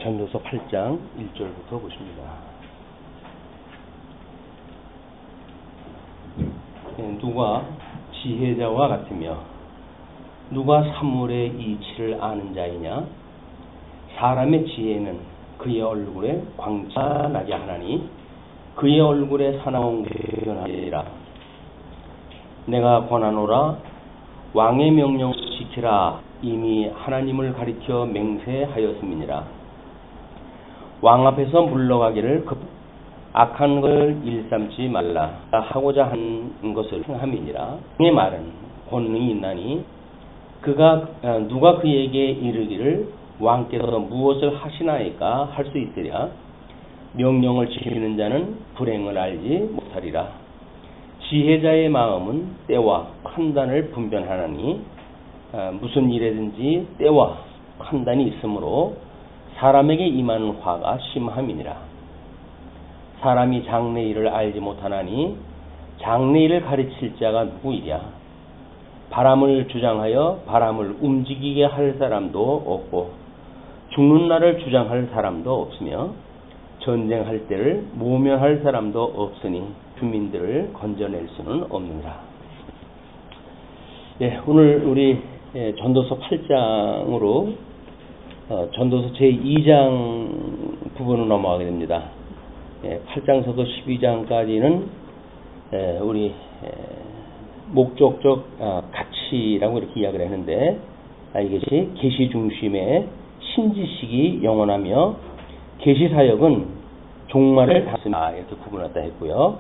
전도서 8장 1절부터 보십니다. 누가 지혜자와 같으며 누가 사물의 이치를 아는 자이냐? 사람의 지혜는 그의 얼굴에 광채가 나게 하나니 그의 얼굴에 사나운 변하리라. 내가 권하노라. 왕의 명령을 지키라. 이미 하나님을 가리켜 맹세하였음이니라. 왕 앞에서 물러가기를 악한 걸 일삼지 말라 하고자 한 것을 행함이니라. 그의 말은 권능이 있나니 누가 그에게 이르기를 왕께서 무엇을 하시나이까 할 수 있으랴. 명령을 지키는 자는 불행을 알지 못하리라. 지혜자의 마음은 때와 판단을 분별하나니 무슨 일에든지 때와 판단이 있으므로 사람에게 임하는 화가 심함이니라. 사람이 장래일을 알지 못하나니 장래일을 가르칠 자가 누구이랴. 바람을 주장하여 바람을 움직이게 할 사람도 없고 죽는 날을 주장할 사람도 없으며 전쟁할 때를 모면할 사람도 없으니 주민들을 건져낼 수는 없느니라. 오늘 우리 전도서 8장으로 전도서 제2장 부분으로 넘어가게 됩니다. 8장서도 12장까지는 우리 목적적 가치라고 이렇게 이야기를 했는데 이것이 계시 중심의 신지식이 영원하며 계시 사역은 종말을 다스린다 이렇게 구분했다 했고요.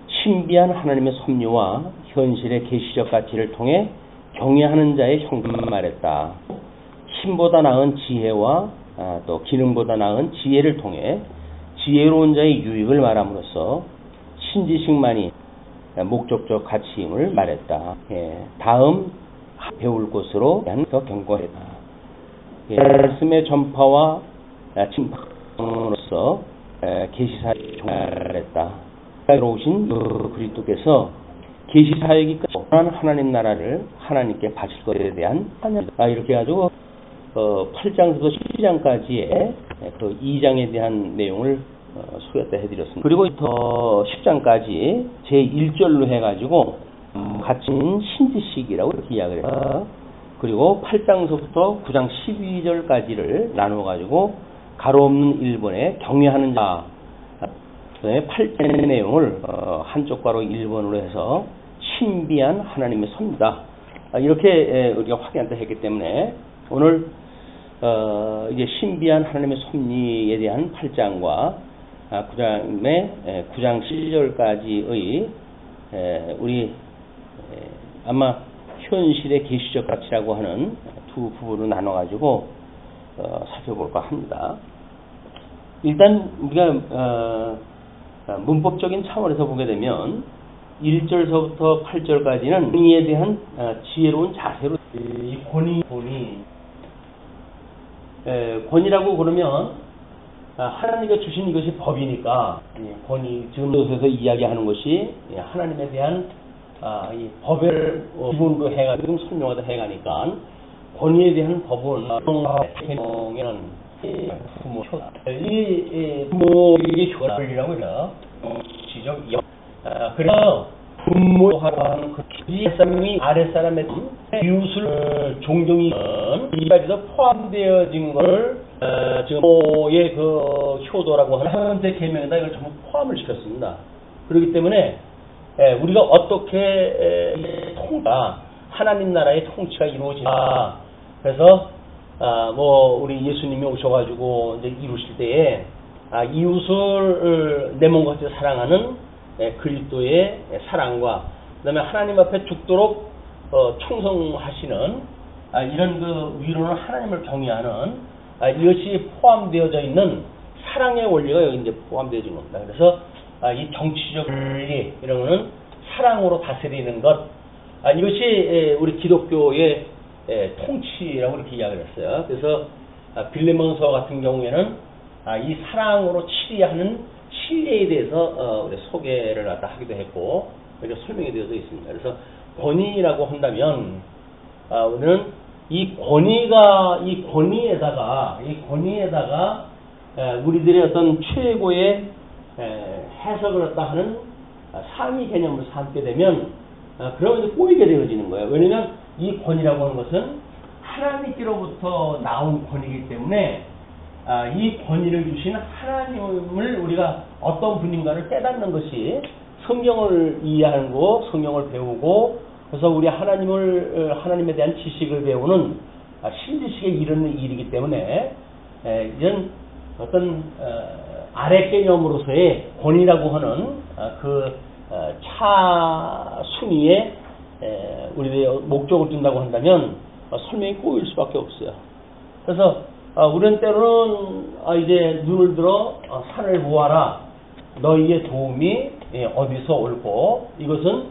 신비한 하나님의 섭리와 현실의 계시적 가치를 통해 경외하는 자의 형편을 말했다. 힘보다 나은 지혜와 또 기능보다 나은 지혜를 통해 지혜로운 자의 유익을 말함으로써 신지식만이 목적적 가치임을 말했다. 다음 배울 것으로 더 경고했다. 말씀의 전파와 침방으로서 계시사역을 종말했다. 새로우신 그리스도께서 계시사역이 끝난 하나님 나라를 하나님께 바칠 것에 대한 이렇게 해가지고 8장부터 12장까지의 그 2장에 대한 내용을 소개했다 해드렸습니다. 그리고 더 10장까지 제1절로 해가지고 가진 신지식이라고 이렇게 이야기를 해요. 그리고 8장서부터 9장 12절까지를 나눠가지고 가로 없는 1번에 경외하는 자, 8장의 내용을 한쪽 가로 1번으로 해서 신비한 하나님의 섭리다. 이렇게 우리가 확인한다 했기 때문에 오늘 이제 신비한 하나님의 섭리에 대한 8장과 9장 12절까지의 우리 아마 현실의 계시적 가치라고 하는 두 부분으로 나눠가지고 살펴볼까 합니다. 일단 우리가 문법적인 차원에서 보게 되면 1절서부터 8절까지는 권위에 대한 지혜로운 자세로 이 권위라고 그러면 하나님께 주신 이것이 법이니까 권위 지금도서에서 이야기하는 것이 하나님에 대한 이 법을 기본으로 해가지고 설명하다 해가니까 권위에 대한 법은 해명에는 부모에게 효라고 해요. 지적 그래서 부모하는 이 사람이 아랫사람의 이웃을 존경이 이까지도 포함되어진 걸 지금 부모의 그 효도라고 하는 현대 계명에다 이걸 전부 포함을 시켰습니다. 그렇기 때문에 우리가 어떻게 하나님 나라의 통치가 이루어지나 그래서 우리 예수님이 오셔가지고 이제 이루실 때에 이웃을 내 몸같이 사랑하는 그리스도의 사랑과 그다음에 하나님 앞에 죽도록 충성하시는 이런 그 위로는 하나님을 경외하는 이것이 포함되어져 있는 사랑의 원리가 여기 이제 포함되어진 겁니다. 그래서 이 정치적 원리 이런 거는 사랑으로 다스리는 것 이것이 우리 기독교의 통치라고 이렇게 이야기를 했어요. 그래서 빌레몬서 같은 경우에는 이 사랑으로 치리하는 신뢰에 대해서 우리 소개를 하기도 했고 이렇게 설명이 되어져 있습니다. 그래서 권위라고 한다면 우리는 이 권위에다가 우리들의 어떤 최고의 해석을 갖다 하는 상위 개념으로 삼게 되면 그러면 이제 꼬이게 되어지는 거예요. 왜냐면 이 권위라고 하는 것은 하나님께로부터 나온 권위이기 때문에 이 권위를 주신 하나님을 우리가 어떤 분인가를 깨닫는 것이 성경을 이해하고 성경을 배우고 그래서 우리 하나님에 대한 지식을 배우는 신지식에 이르는 일이기 때문에 이런 어떤 아래 개념으로서의 권위라고 하는 그 차순위에 우리의 목적을 둔다고 한다면 설명이 꼬일 수밖에 없어요. 그래서 우리는 때로는 이제 눈을 들어 산을 보아라. 너희의 도움이 어디서 올고 이것은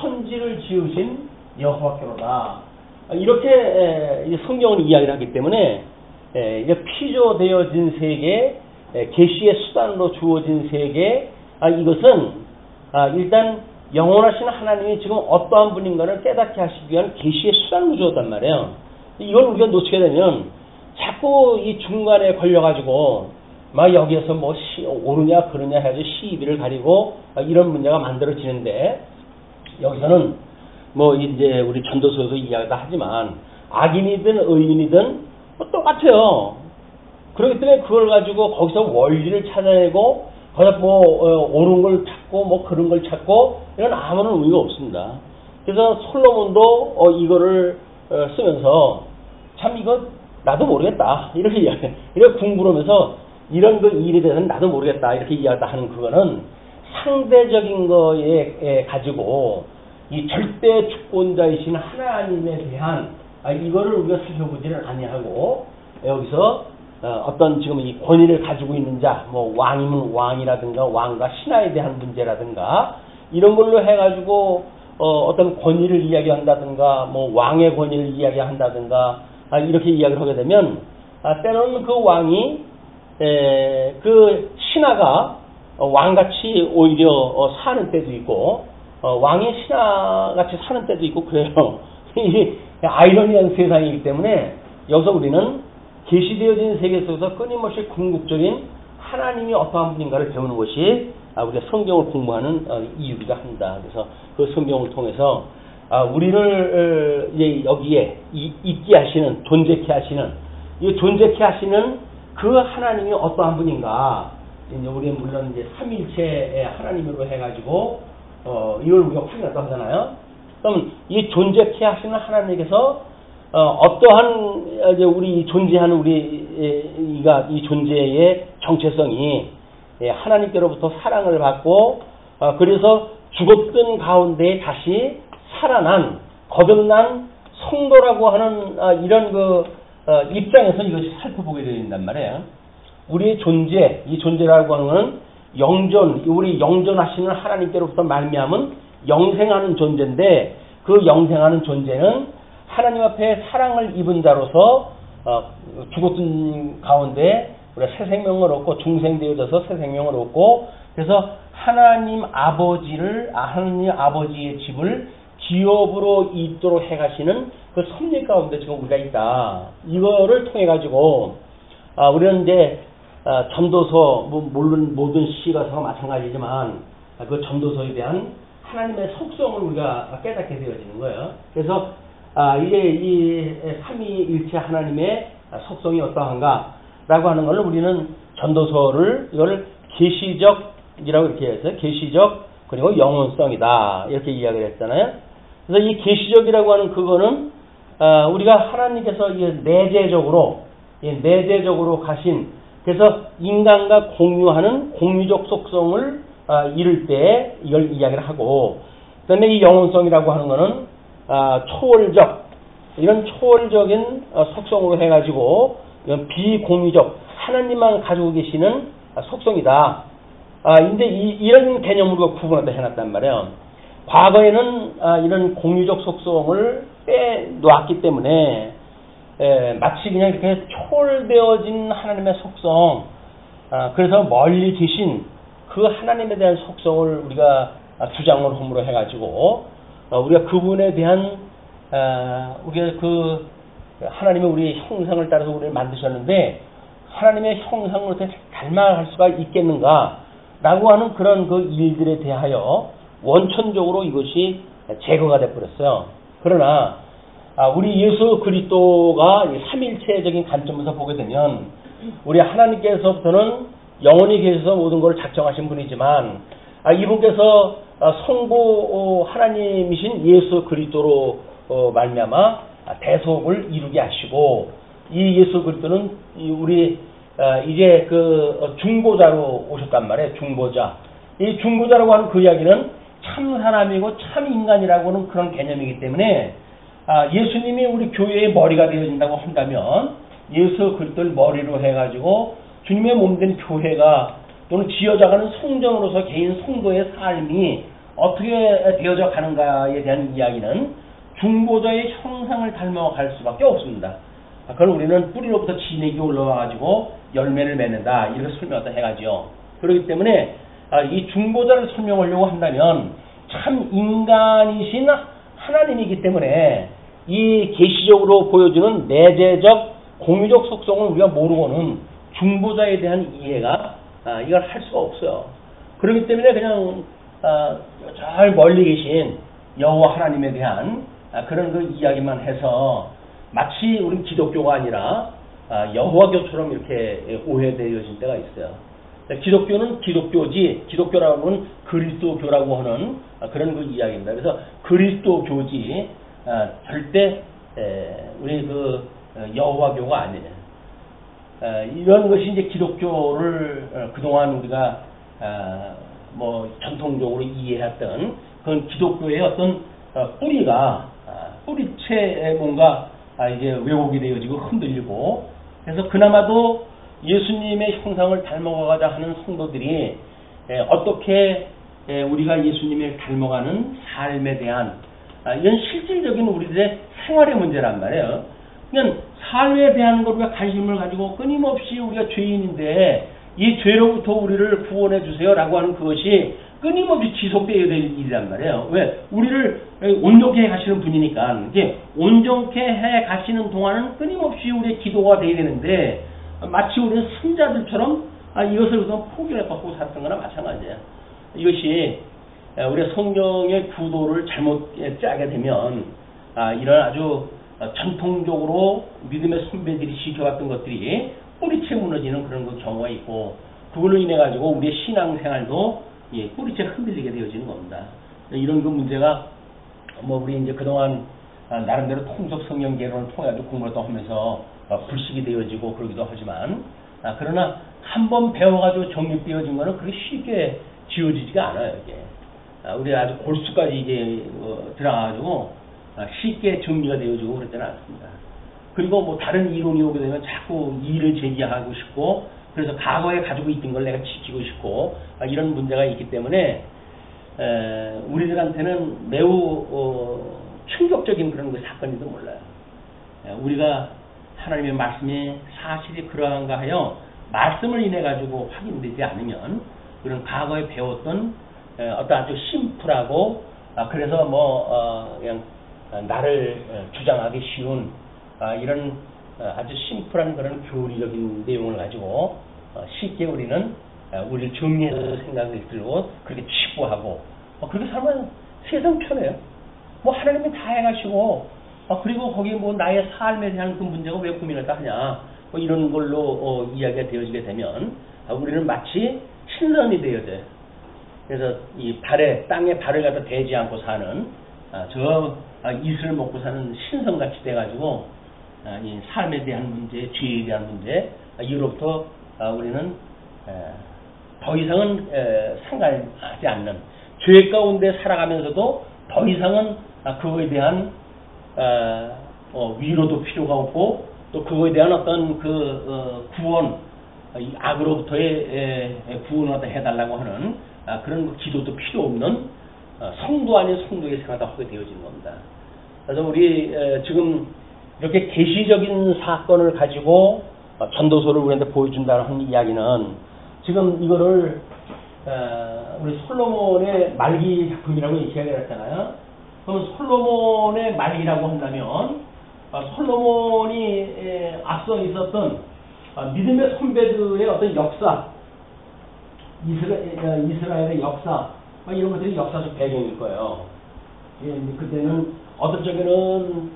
천지를 지으신 여호와께로다. 이렇게 성경은 이야기를 하기 때문에 피조되어진 세계, 계시의 수단으로 주어진 세계, 이것은 일단 영원하신 하나님이 지금 어떠한 분인가를 깨닫게 하시기 위한 계시의 수단으로 주었단 말이에요. 이걸 우리가 놓치게 되면 자꾸 이 중간에 걸려가지고 막 여기에서 뭐 옳으냐 그러냐 해가지고 시비를 가리고 이런 문제가 만들어지는데 여기서는 뭐 이제 우리 전도서에서 이야기도 하지만 악인이든 의인이든 똑같아요. 그렇기 때문에 그걸 가지고 거기서 원리를 찾아내고 거기서 뭐 옳은 걸 찾고 뭐 그런 걸 찾고 이건 아무런 의미가 없습니다. 그래서 솔로몬도 이거를 쓰면서 참 이거 나도 모르겠다 이렇게 이야기해. 이렇게 공부를 하면서 이런 그 일에 대해서는 나도 모르겠다 이렇게 이야기하는 그거는 상대적인 거에 가지고 이 절대 주권자이신 하나님에 대한 이거를 우리가 살펴보지는 아니하고 여기서 어떤 지금 이 권위를 가지고 있는 자, 뭐 왕이면 왕이라든가 왕과 신하에 대한 문제라든가 이런 걸로 해가지고 어떤 권위를 이야기한다든가 뭐 왕의 권위를 이야기한다든가 이렇게 이야기를 하게 되면 때로는 그 왕이 그 신하가 왕같이 오히려 사는 때도 있고 왕이 신하같이 사는 때도 있고 그래요. 아이러니한 세상이기 때문에 여기서 우리는 계시되어진 세계 속에서 끊임없이 궁극적인 하나님이 어떠한 분인가를 배우는 것이 우리가 성경을 공부하는 이유이기도 합니다. 그래서 그 성경을 통해서 우리를 여기에 있게 하시는, 존재케 하시는, 이 존재케 하시는 그 하나님이 어떠한 분인가, 이제 우리는 물론 이제 삼일체의 하나님으로 해가지고 이걸 우리가 확인했다고 하잖아요. 그럼 이 존재케 하시는 하나님께서 어떠한 이제 우리 존재하는 우리가 이 존재의 정체성이 하나님께로부터 사랑을 받고 그래서 죽었던 가운데 다시 살아난 거듭난 성도라고 하는 이런 그 입장에서 이것이 살펴보게 된단 말이에요. 우리의 존재, 이 존재라고 하는 것은 영존, 우리 영존하시는 하나님께로부터 말미암은 영생하는 존재인데 그 영생하는 존재는 하나님 앞에 사랑을 입은 자로서 죽었던 가운데 우리가 새 생명을 얻고 중생되어져서 새 생명을 얻고 그래서 하나님 아버지의 집을 기업으로 있도록 해가시는 그 섭리 가운데 지금 우리가 있다. 이거를 통해 가지고 우리는 이제 전도서 물론 모든 시가서가 마찬가지지만 그 전도서에 대한 하나님의 속성을 우리가 깨닫게 되어지는 거예요. 그래서 이제 이 삼위일체 하나님의 속성이 어떠한가라고 하는 걸 우리는 전도서를 이걸 계시적이라고 이렇게 해서 계시적 그리고 영원성이다 이렇게 이야기를 했잖아요. 그래서 이 계시적이라고 하는 그거는 우리가 하나님께서 내재적으로 가신 그래서 인간과 공유하는 공유적 속성을 이룰 때 이걸 이야기를 하고 그다음에 이 영원성이라고 하는 거는 초월적 이런 초월적인 속성으로 해가지고 이런 비공유적 하나님만 가지고 계시는 속성이다. 이제 이런 개념으로 구분하다 해놨단 말이에요. 과거에는 이런 공유적 속성을 빼놓았기 때문에 마치 그냥 이렇게 초월되어진 하나님의 속성, 그래서 멀리 계신 그 하나님에 대한 속성을 우리가 주장을 함으로 해가지고 우리가 그분에 대한 우리가 그 하나님이 우리 형상을 따라서 우리를 만드셨는데 하나님의 형상을 어떻게 닮아갈 수가 있겠는가라고 하는 그런 그 일들에 대하여 원천적으로 이것이 제거가 되어버렸어요. 그러나 우리 예수 그리스도가 삼일체적인 관점에서 보게 되면 우리 하나님께서부터는 영원히 계셔서 모든 것을 작정하신 분이지만 이분께서 성부 하나님이신 예수 그리스도로 말미암아 대속을 이루게 하시고 이 예수 그리스도는 우리 이제 그 중보자로 오셨단 말이에요. 중보자. 이 중보자라고 하는 그 이야기는 참 사람이고 참 인간이라고 하는 그런 개념이기 때문에 예수님이 우리 교회의 머리가 되어진다고 한다면 예수 그리스도를 머리로 해가지고 주님의 몸된 교회가 또는 지어져가는 성전으로서 개인 성도의 삶이 어떻게 되어져 가는가에 대한 이야기는 중보자의 형상을 닮아갈 수밖에 없습니다. 그걸 우리는 뿌리로부터 진액이 올라와가지고 열매를 맺는다 이렇게 설명을 해가지요. 그렇기 때문에 이 중보자를 설명하려고 한다면 참 인간이신 하나님이기 때문에 이 계시적으로 보여주는 내재적 공유적 속성을 우리가 모르고는 중보자에 대한 이해가 이걸 할 수가 없어요. 그렇기 때문에 그냥 저 멀리 계신 여호와 하나님에 대한 그런 그 이야기만 해서 마치 우리 기독교가 아니라 여호와교처럼 이렇게 오해되어진 때가 있어요. 기독교는 기독교지, 기독교라고 하는 그리스도교라고 하는 그런 그 이야기입니다. 그래서 그리스도교지 절대 우리 그 여호와교가 아니에요. 이런 것이 이제 기독교를 그동안 우리가 뭐 전통적으로 이해했던 그런 기독교의 어떤 뿌리가 뿌리채에 뭔가 이제 왜곡이 되어지고 흔들리고 그래서 그나마도 예수님의 형상을 닮아가자 하는 성도들이 어떻게 우리가 예수님을 닮아가는 삶에 대한 이런 실질적인 우리들의 생활의 문제란 말이에요. 그냥 삶에 대한 것 우리가 관심을 가지고 끊임없이 우리가 죄인인데 이 죄로부터 우리를 구원해 주세요라고 하는 그것이 끊임없이 지속되어야 될 일이란 말이에요. 왜? 우리를 온전케 해 가시는 분이니까. 이제 온전케 해 가시는 동안은 끊임없이 우리의 기도가 되어야 되는데 마치 우리는 승자들처럼 이것을 우선 포기를 받고 살았던 거나 마찬가지예요. 이것이 우리가 성경의 구도를 잘못 짜게 되면 이런 아주 전통적으로 믿음의 선배들이 지켜왔던 것들이 뿌리채 무너지는 그런 그 경우가 있고 그걸로 인해 가지고 우리의 신앙생활도 뿌리채 흔들리게 되어지는 겁니다. 이런 그 문제가 뭐 우리 이제 그동안 나름대로 통속 성경 개론을 통해 가지고 공부를 또 하면서 불식이 되어지고 그러기도 하지만 그러나 한번 배워가지고 정립되어진 거는 그렇게 쉽게 지워지지가 않아요. 이게 우리 아주 골수까지 이제 들어가가지고 쉽게 정리가 되어지고 그러지는 않습니다. 그리고 뭐 다른 이론이 오게 되면 자꾸 이의를 제기하고 싶고 그래서 과거에 가지고 있던 걸 내가 지키고 싶고 이런 문제가 있기 때문에 우리들한테는 매우 충격적인 그런 그 사건인지도 몰라요. 우리가 하나님의 말씀이 사실이 그러한가 하여 말씀을 인해 가지고 확인되지 않으면 그런 과거에 배웠던 어떤 아주 심플하고 그래서 뭐 그냥 나를 주장하기 쉬운 이런 아주 심플한 그런 교리적인 내용을 가지고 쉽게 우리는 우리를 정리해서 생각을 들고 그렇게 치부하고 그렇게 살면 세상 편해요. 뭐 하나님이 다 해가시고 그리고 거기 뭐 나의 삶에 대한 그 문제가 왜 고민을까 하냐 뭐 이런 걸로 이야기가 되어지게 되면 우리는 마치 신선이 되어져요. 그래서 이 땅에 발을 갖다 대지 않고 사는 저 이슬을 먹고 사는 신선같이 돼가지고 이 삶에 대한 문제, 죄에 대한 문제 이로부터 우리는 더 이상은 상관하지 않는 죄 가운데 살아가면서도 더 이상은 그거에 대한 위로도 필요가 없고 또 그거에 대한 어떤 그 구원 악으로부터의 구원을 어떤 해달라고 하는 그런 기도도 필요 없는 성도 아닌 성도의 생활을 하게 되어지는 겁니다. 그래서 우리 지금 이렇게 계시적인 사건을 가지고 전도서를 우리한테 보여준다는 이야기는 지금 이거를 우리 솔로몬의 말기 작품이라고 얘기하잖아요. 그러면 솔로몬의 말기라고 한다면 솔로몬이 앞서 있었던 믿음의 선배들의 어떤 역사, 이스라엘의 역사, 이런 것들이 역사적 배경일 거예요. 그때는 어떤 쪽에는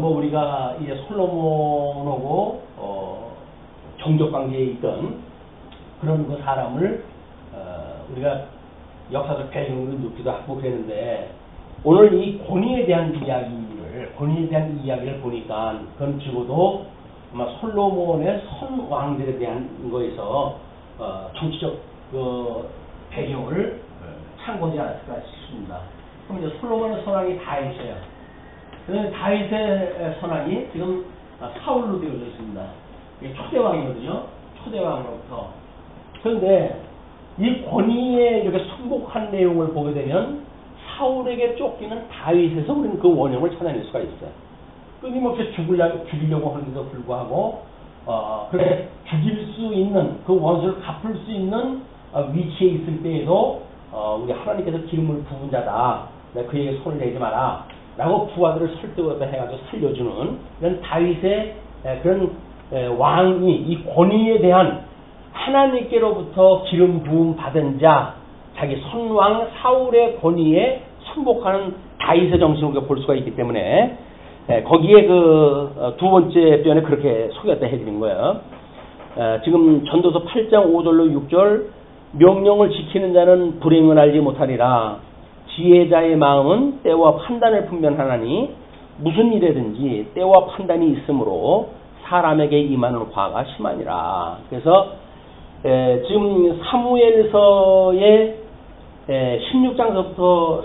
뭐 우리가 이제 솔로몬하고 정적 관계에 있던 그런 그 사람을 우리가 역사적 배경으로 놓기도 하고 그랬는데, 오늘 이 권위에 대한 이야기를 보니까 그건 적어도 아마 솔로몬의 선왕들에 대한 거에서 정치적 그 배경을 참고하지 않았을까 싶습니다. 그럼 이제 솔로몬의 선왕이 다윗이에요. 그런데 다윗의 선왕이 지금 사울로 되어져 있습니다. 이게 초대왕이거든요. 초대왕으로부터. 그런데 이 권위에 이렇게 승복한 내용을 보게 되면 사울에게 쫓기는 다윗에서 우리는 그 원형을 찾아낼 수가 있어요. 끊임없이 죽이려고 하는데도 불구하고 그렇게 죽일 수 있는, 그 원수를 갚을 수 있는 위치에 있을 때에도 우리 하나님께서 기름을 부은 자다, 그에게 손을 내지 마라 라고 부하들을 설득을 해가지고 살려주는 이런 다윗의 그런 왕이, 이 권위에 대한 하나님께로부터 기름 부음 받은 자, 자기 선왕 사울의 권위에 승복하는 다윗의 정신을 우리가 볼 수가 있기 때문에 거기에 그 두 번째 편에 그렇게 소개했다 해드린 거예요. 지금 전도서 8장 5절로 6절, 명령을 지키는 자는 불행을 알지 못하리라. 지혜자의 마음은 때와 판단을 분별하나니 무슨 일에든지 때와 판단이 있으므로 사람에게 임하는 화가 심하니라. 그래서 지금 사무엘서의 16장서부터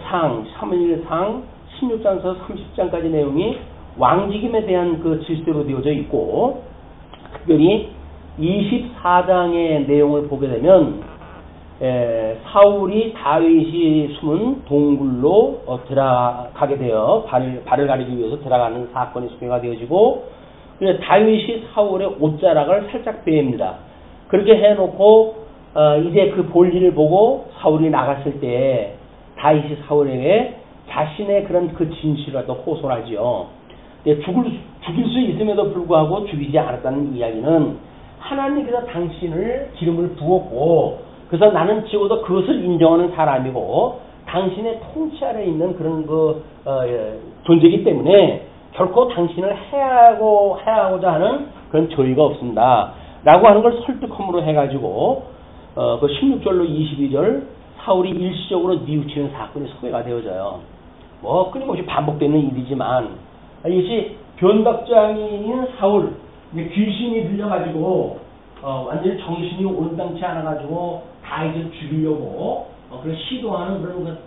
사무엘상 16장서 30장까지 내용이 왕직임에 대한 그 질서로 되어져 있고, 특별히 24장의 내용을 보게 되면 사울이 다윗이 숨은 동굴로 들어가게 되어 발을 가리기 위해서 들어가는 사건이 소개가 되어지고, 다윗이 사울의 옷자락을 살짝 베입니다. 그렇게 해놓고 이제 그 볼일을 보고 사울이 나갔을 때 다윗이 사울에게 자신의 그런 그 진실을 또 호소하지요. 죽일 수 있음에도 불구하고 죽이지 않았다는 이야기는 하나님께서 당신을 기름을 부었고, 그래서 나는 지금도 그것을 인정하는 사람이고 당신의 통치 아래에 있는 그런 존재이기 때문에 결코 당신을 해하고자 하는 그런 저의가 없습니다 라고 하는 걸 설득함으로 해가지고 그 16절로 22절 사울이 일시적으로 뉘우치는 사건이 소개가 되어져요. 뭐 끊임없이 반복되는 일이지만 이것이 변박장인 사울, 귀신이 들려가지고 완전히 정신이 온당치 않아가지고 다윗을 죽이려고 그런 시도하는 그런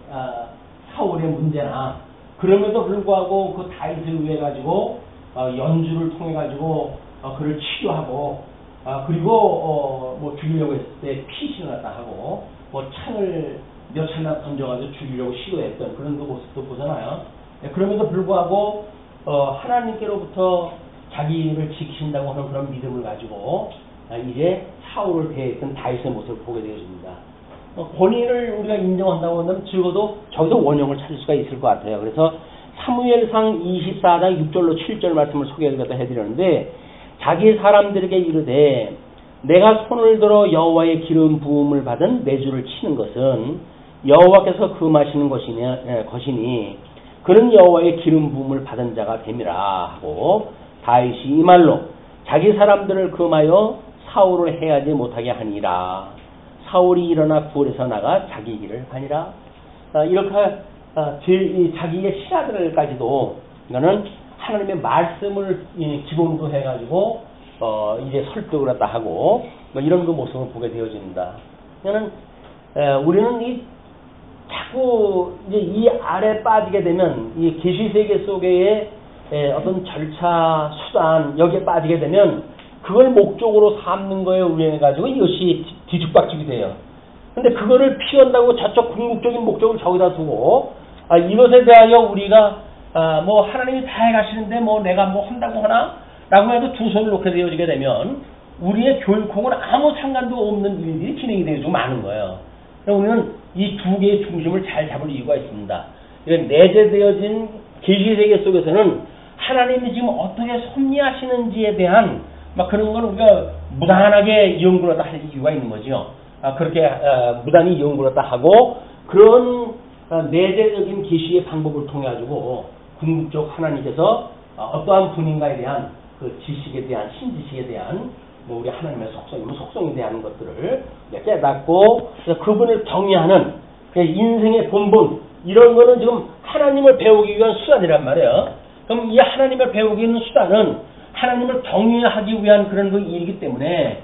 사울의 문제나, 그럼에도 불구하고 그 다윗을 위해 가지고 연주를 통해 가지고 그를 치료하고, 그리고 뭐 죽이려고 했을 때 피신을 갖다 하고 뭐 창을 몇 차나 던져가지고 죽이려고 시도했던 그런 모습도 보잖아요. 그럼에도 불구하고 하나님께로부터 자기를 지키신다고 하는 그런 믿음을 가지고 이제 사울을 대했던 다윗의 모습을 보게 되어집니다. 권위를 우리가 인정한다고 한다면 적어도 저기서 원형을 찾을 수가 있을 것 같아요. 그래서 사무엘상 24장 6절로 7절 말씀을 소개를 해드렸는데, 자기 사람들에게 이르되 내가 손을 들어 여호와의 기름 부음을 받은 매주를 치는 것은 여호와께서 금하시는 것이니 그는 여호와의 기름 부음을 받은 자가 됨이라 하고, 다윗이 이 말로 자기 사람들을 금하여 사울을 해하지 못하게 하니라. 사울이 일어나 굴에서 나가 자기 길을 가니라. 이렇게 자기의 신하들까지도 이거는 하나님의 말씀을 기본으로 해가지고 이제 설득을 했다 하고 뭐 이런 그 모습을 보게 되어집니다. 그러니까 우리는 자꾸 이제 이 아래 빠지게 되면 이 계시 세계 속의 어떤 절차 수단 여기에 빠지게 되면 그걸 목적으로 삼는 거에 의해 가지고 이것이 뒤죽박죽이 돼요. 근데 그거를 피한다고 저쪽 궁극적인 목적을 저기다 두고 이것에 대하여 우리가 뭐 하나님이 다 해가시는데 뭐 내가 뭐 한다고 하나? 라고 해도 두 손을 놓게 되어지게 되면 우리의 교육하고는 아무 상관도 없는 일들이 진행이 되어지고 많은 거예요. 우리는 이 두 개의 중심을 잘 잡을 이유가 있습니다. 내재되어진 계시세계 속에서는 하나님이 지금 어떻게 섭리하시는지에 대한 막 그런 걸 우리가 무단하게 연구를 할 이유가 있는 거죠. 그렇게 무단히 연구를 하고 그런 내재적인 계시의 방법을 통해 가지고 궁극적 하나님께서 어떠한 분인가에 대한 그 지식에 대한 신지식에 대한 뭐 우리 하나님의 속성이면 속성에 대한 것들을 깨닫고 그분을 경외하는 인생의 본분 이런 거는 지금 하나님을 배우기 위한 수단이란 말이에요. 그럼 이 하나님을 배우기 위한 수단은 하나님을 경외하기 위한 그런 그 일이기 때문에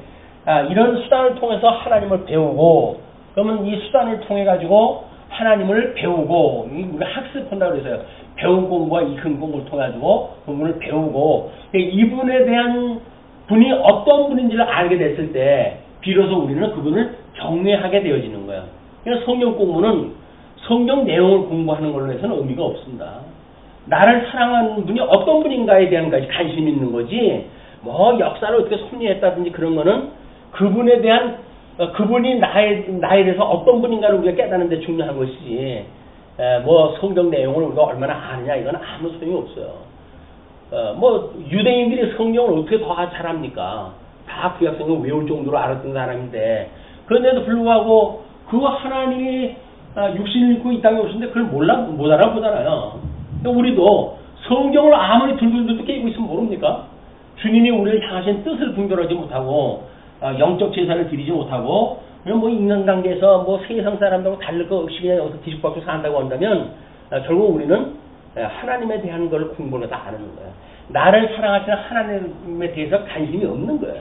이런 수단을 통해서 하나님을 배우고 그러면 이 수단을 통해 가지고 하나님을 배우고 우리가 학습한다고 그래서요. 배운 공부와 익힌 공부를 통해 가지고 그분을 배우고 이분에 대한 분이 어떤 분인지를 알게 됐을 때 비로소 우리는 그분을 경외하게 되어지는 거예요. 그래서 성경 공부는 성경 내용을 공부하는 걸로 해서는 의미가 없습니다. 나를 사랑하는 분이 어떤 분인가에 대한 것이 관심이 있는 거지 뭐 역사를 어떻게 섭리했다든지 그런 거는 그분에 대한 그분이 나에 대해서 어떤 분인가를 우리가 깨닫는 데 중요한 것이지 뭐 성경 내용을 우리가 얼마나 아느냐 이건 아무 소용이 없어요. 뭐 유대인들이 성경을 어떻게 더 잘합니까? 다 구약성경을 외울 정도로 알았던 사람인데 그런데도 불구하고 그 하나님이 육신을 입고 이 땅에 오셨는데 그걸 못 알아보잖아요. 우리도 성경을 아무리 들들들 깨고 있으면 모릅니까? 주님이 우리를 향하신 뜻을 분별하지 못하고 영적 제사를 드리지 못하고 그냥 뭐 인간관계에서 뭐 세상 사람들하고 다를 거 없이 그냥 여기서 뒤죽박죽 산다고 한다면 결국 우리는 하나님에 대한 걸 공부를 다 아는 거예요. 나를 사랑하시는 하나님에 대해서 관심이 없는 거예요.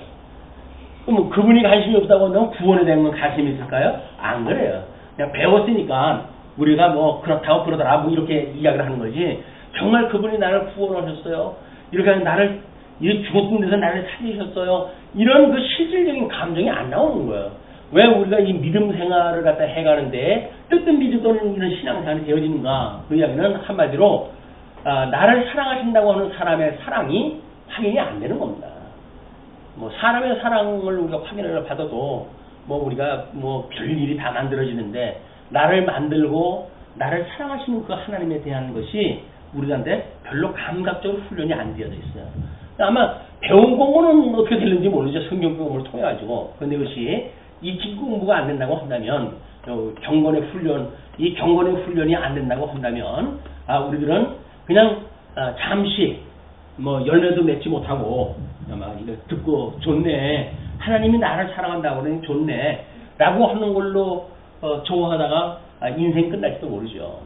그럼 그분이 관심이 없다고 한다면 구원에 대한 건 관심이 있을까요? 안 그래요. 그냥 배웠으니까 우리가 뭐 그렇다고 그러더라 뭐 이렇게 이야기를 하는 거지 정말 그분이 나를 구원하셨어요. 이렇게 나를 이 죽었던 데서 나를 살리셨어요. 이런 그 실질적인 감정이 안 나오는 거예요. 왜 우리가 이 믿음 생활을 갖다 해가는데 뜻든 믿으든 이런 신앙생활이 되어지는가? 그 이야기는 한마디로 나를 사랑하신다고 하는 사람의 사랑이 확인이 안 되는 겁니다. 뭐 사람의 사랑을 우리가 확인을 받아도 뭐 우리가 뭐 별일이 다 만들어지는데 나를 만들고 나를 사랑하시는 그 하나님에 대한 것이 우리한테 별로 감각적으로 훈련이 안 되어져 있어요. 아마 배운 공부는 어떻게 되는지 모르죠. 성경 공부를 통해 가지고. 그런데 그것이 이 공부가 안 된다고 한다면 경건의 훈련, 이 경건의 훈련이 안 된다고 한다면 우리들은 그냥 잠시 뭐 열매도 맺지 못하고 아마 이거 듣고 좋네. 하나님이 나를 사랑한다고 그러니 좋네. 라고 하는 걸로 좋아하다가 인생 끝날지도 모르죠.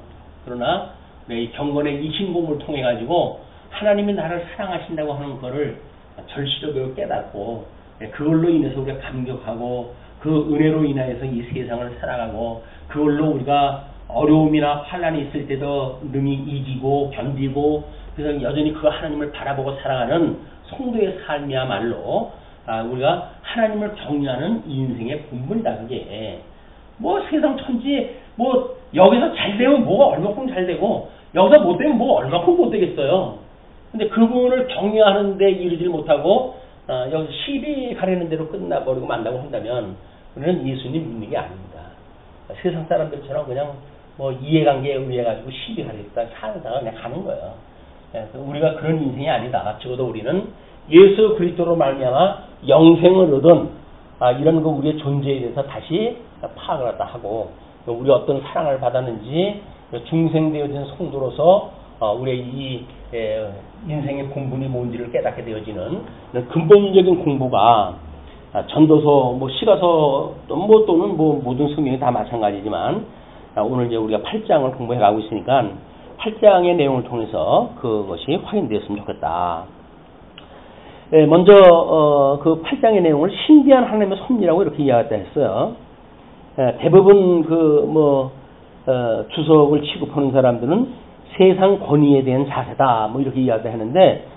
그러나 이 경건의 익힌 공부를 통해 가지고 하나님이 나를 사랑하신다고 하는 것을 절실하게 깨닫고 그걸로 인해서 우리가 감격하고 그 은혜로 인하여서 이 세상을 살아가고 그걸로 우리가 어려움이나 환난이 있을 때도 능히 이기고 견디고 그래서 여전히 그 하나님을 바라보고 살아가는 성도의 삶이야말로 우리가 하나님을 경외하는 인생의 본분이다. 그게 뭐 세상 천지 뭐 여기서 잘 되면 뭐가 얼마큼 잘 되고 여기서 못 되면 뭐 얼마큼 못 되겠어요. 근데 그분을 경외하는데 이르지 못하고 여기서 시비 가리는 대로 끝나버리고 만다고 한다면 우리는 예수님 믿는 게 아닙니다. 세상 사람들처럼 그냥 뭐 이해관계에 의해 가지고 시비 가리다 살다가 그냥 가는 거예요. 우리가 그런 인생이 아니다. 적어도 우리는 예수 그리스도로 말미암아 영생을 얻은 이런 그 우리의 존재에 대해서 다시 파악을 하다 하고 우리 어떤 사랑을 받았는지 중생되어진 성도로서 우리의 이 인생의 본분이 뭔지를 깨닫게 되어지는 근본적인 공부가 전도서, 뭐 시가서, 뭐 또는 뭐 모든 성경이 다 마찬가지지만 오늘 이제 우리가 8장을 공부해 가고 있으니까 8장의 내용을 통해서 그것이 확인되었으면 좋겠다. 먼저 그 8장의 내용을 신비한 하나님의 섭리라고 이렇게 이야기했다 했어요. 대부분 주석을 취급하는 사람들은 세상 권위에 대한 자세다 뭐 이렇게 이야기하는데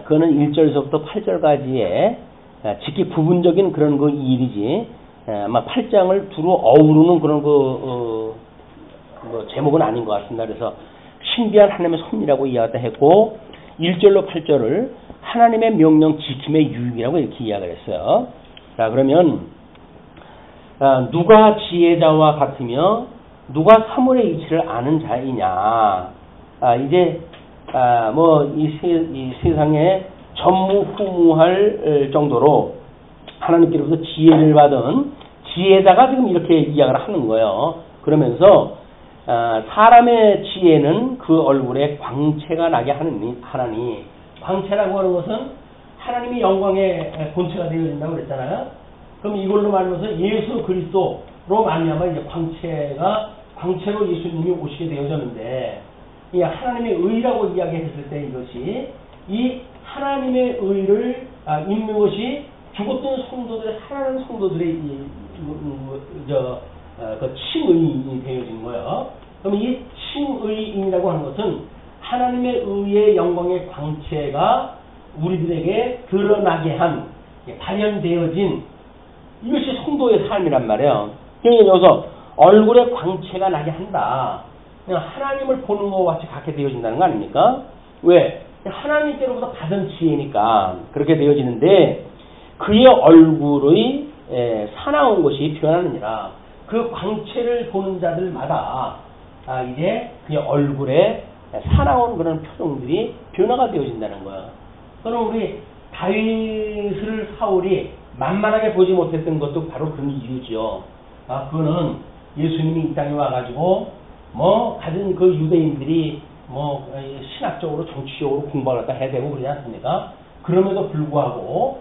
그거는 1절에서부터 8절까지의 직기 부분적인 그런 그 일이지 아마 8장을 두루 어우르는 그런 제목은 아닌 것 같습니다. 그래서 신비한 하나님의 섭리라고 이야기했다 했고 1절로 8절을 하나님의 명령 지킴의 유익이라고 이렇게 이야기를 했어요. 자, 그러면 누가 지혜자와 같으며 누가 사물의 이치를 아는 자이냐. 이제 이 세상에 전무후무할 정도로 하나님께로부터 지혜를 받은 지혜자가 지금 이렇게 이야기를 하는 거예요. 그러면서 사람의 지혜는 그 얼굴에 광채가 나게 하느니 하나니, 광채라고 하는 것은 하나님이 영광의 본체가 되어진다고 그랬잖아요. 그럼 이걸로 말하면서 예수 그리스도로 말미암아 이제 광채로 예수님이 오시게 되어졌는데, 이 하나님의 의라고 이야기했을 때 이것이 이 하나님의 의를 입는 것이 죽었던 성도들의 살아난 성도들의 그 칭의인이 되어진 거예요. 그럼 이 칭의인이라고 하는 것은 하나님의 의의 영광의 광채가 우리들에게 드러나게 한, 발현되어진 이것이 성도의 삶이란 말이에요. 그러니까 여기서 얼굴에 광채가 나게 한다. 그냥 하나님을 보는 것과 같이 갖게 되어진다는 거 아닙니까? 왜? 하나님께로부터 받은 지혜니까 그렇게 되어지는데, 그의 얼굴의 사나운 것이 변하느니라. 그 광채를 보는 자들마다 이제 그의 얼굴에 사나운 그런 표정들이 변화가 되어진다는 거야. 그럼 우리 다윗을 사울이 만만하게 보지 못했던 것도 바로 그런 이유지요. 그거는 예수님이 이 땅에 와가지고 가진 그 유대인들이 신학적으로 정치적으로 공부를 갖다 해야 되고 그러지 않습니까? 그럼에도 불구하고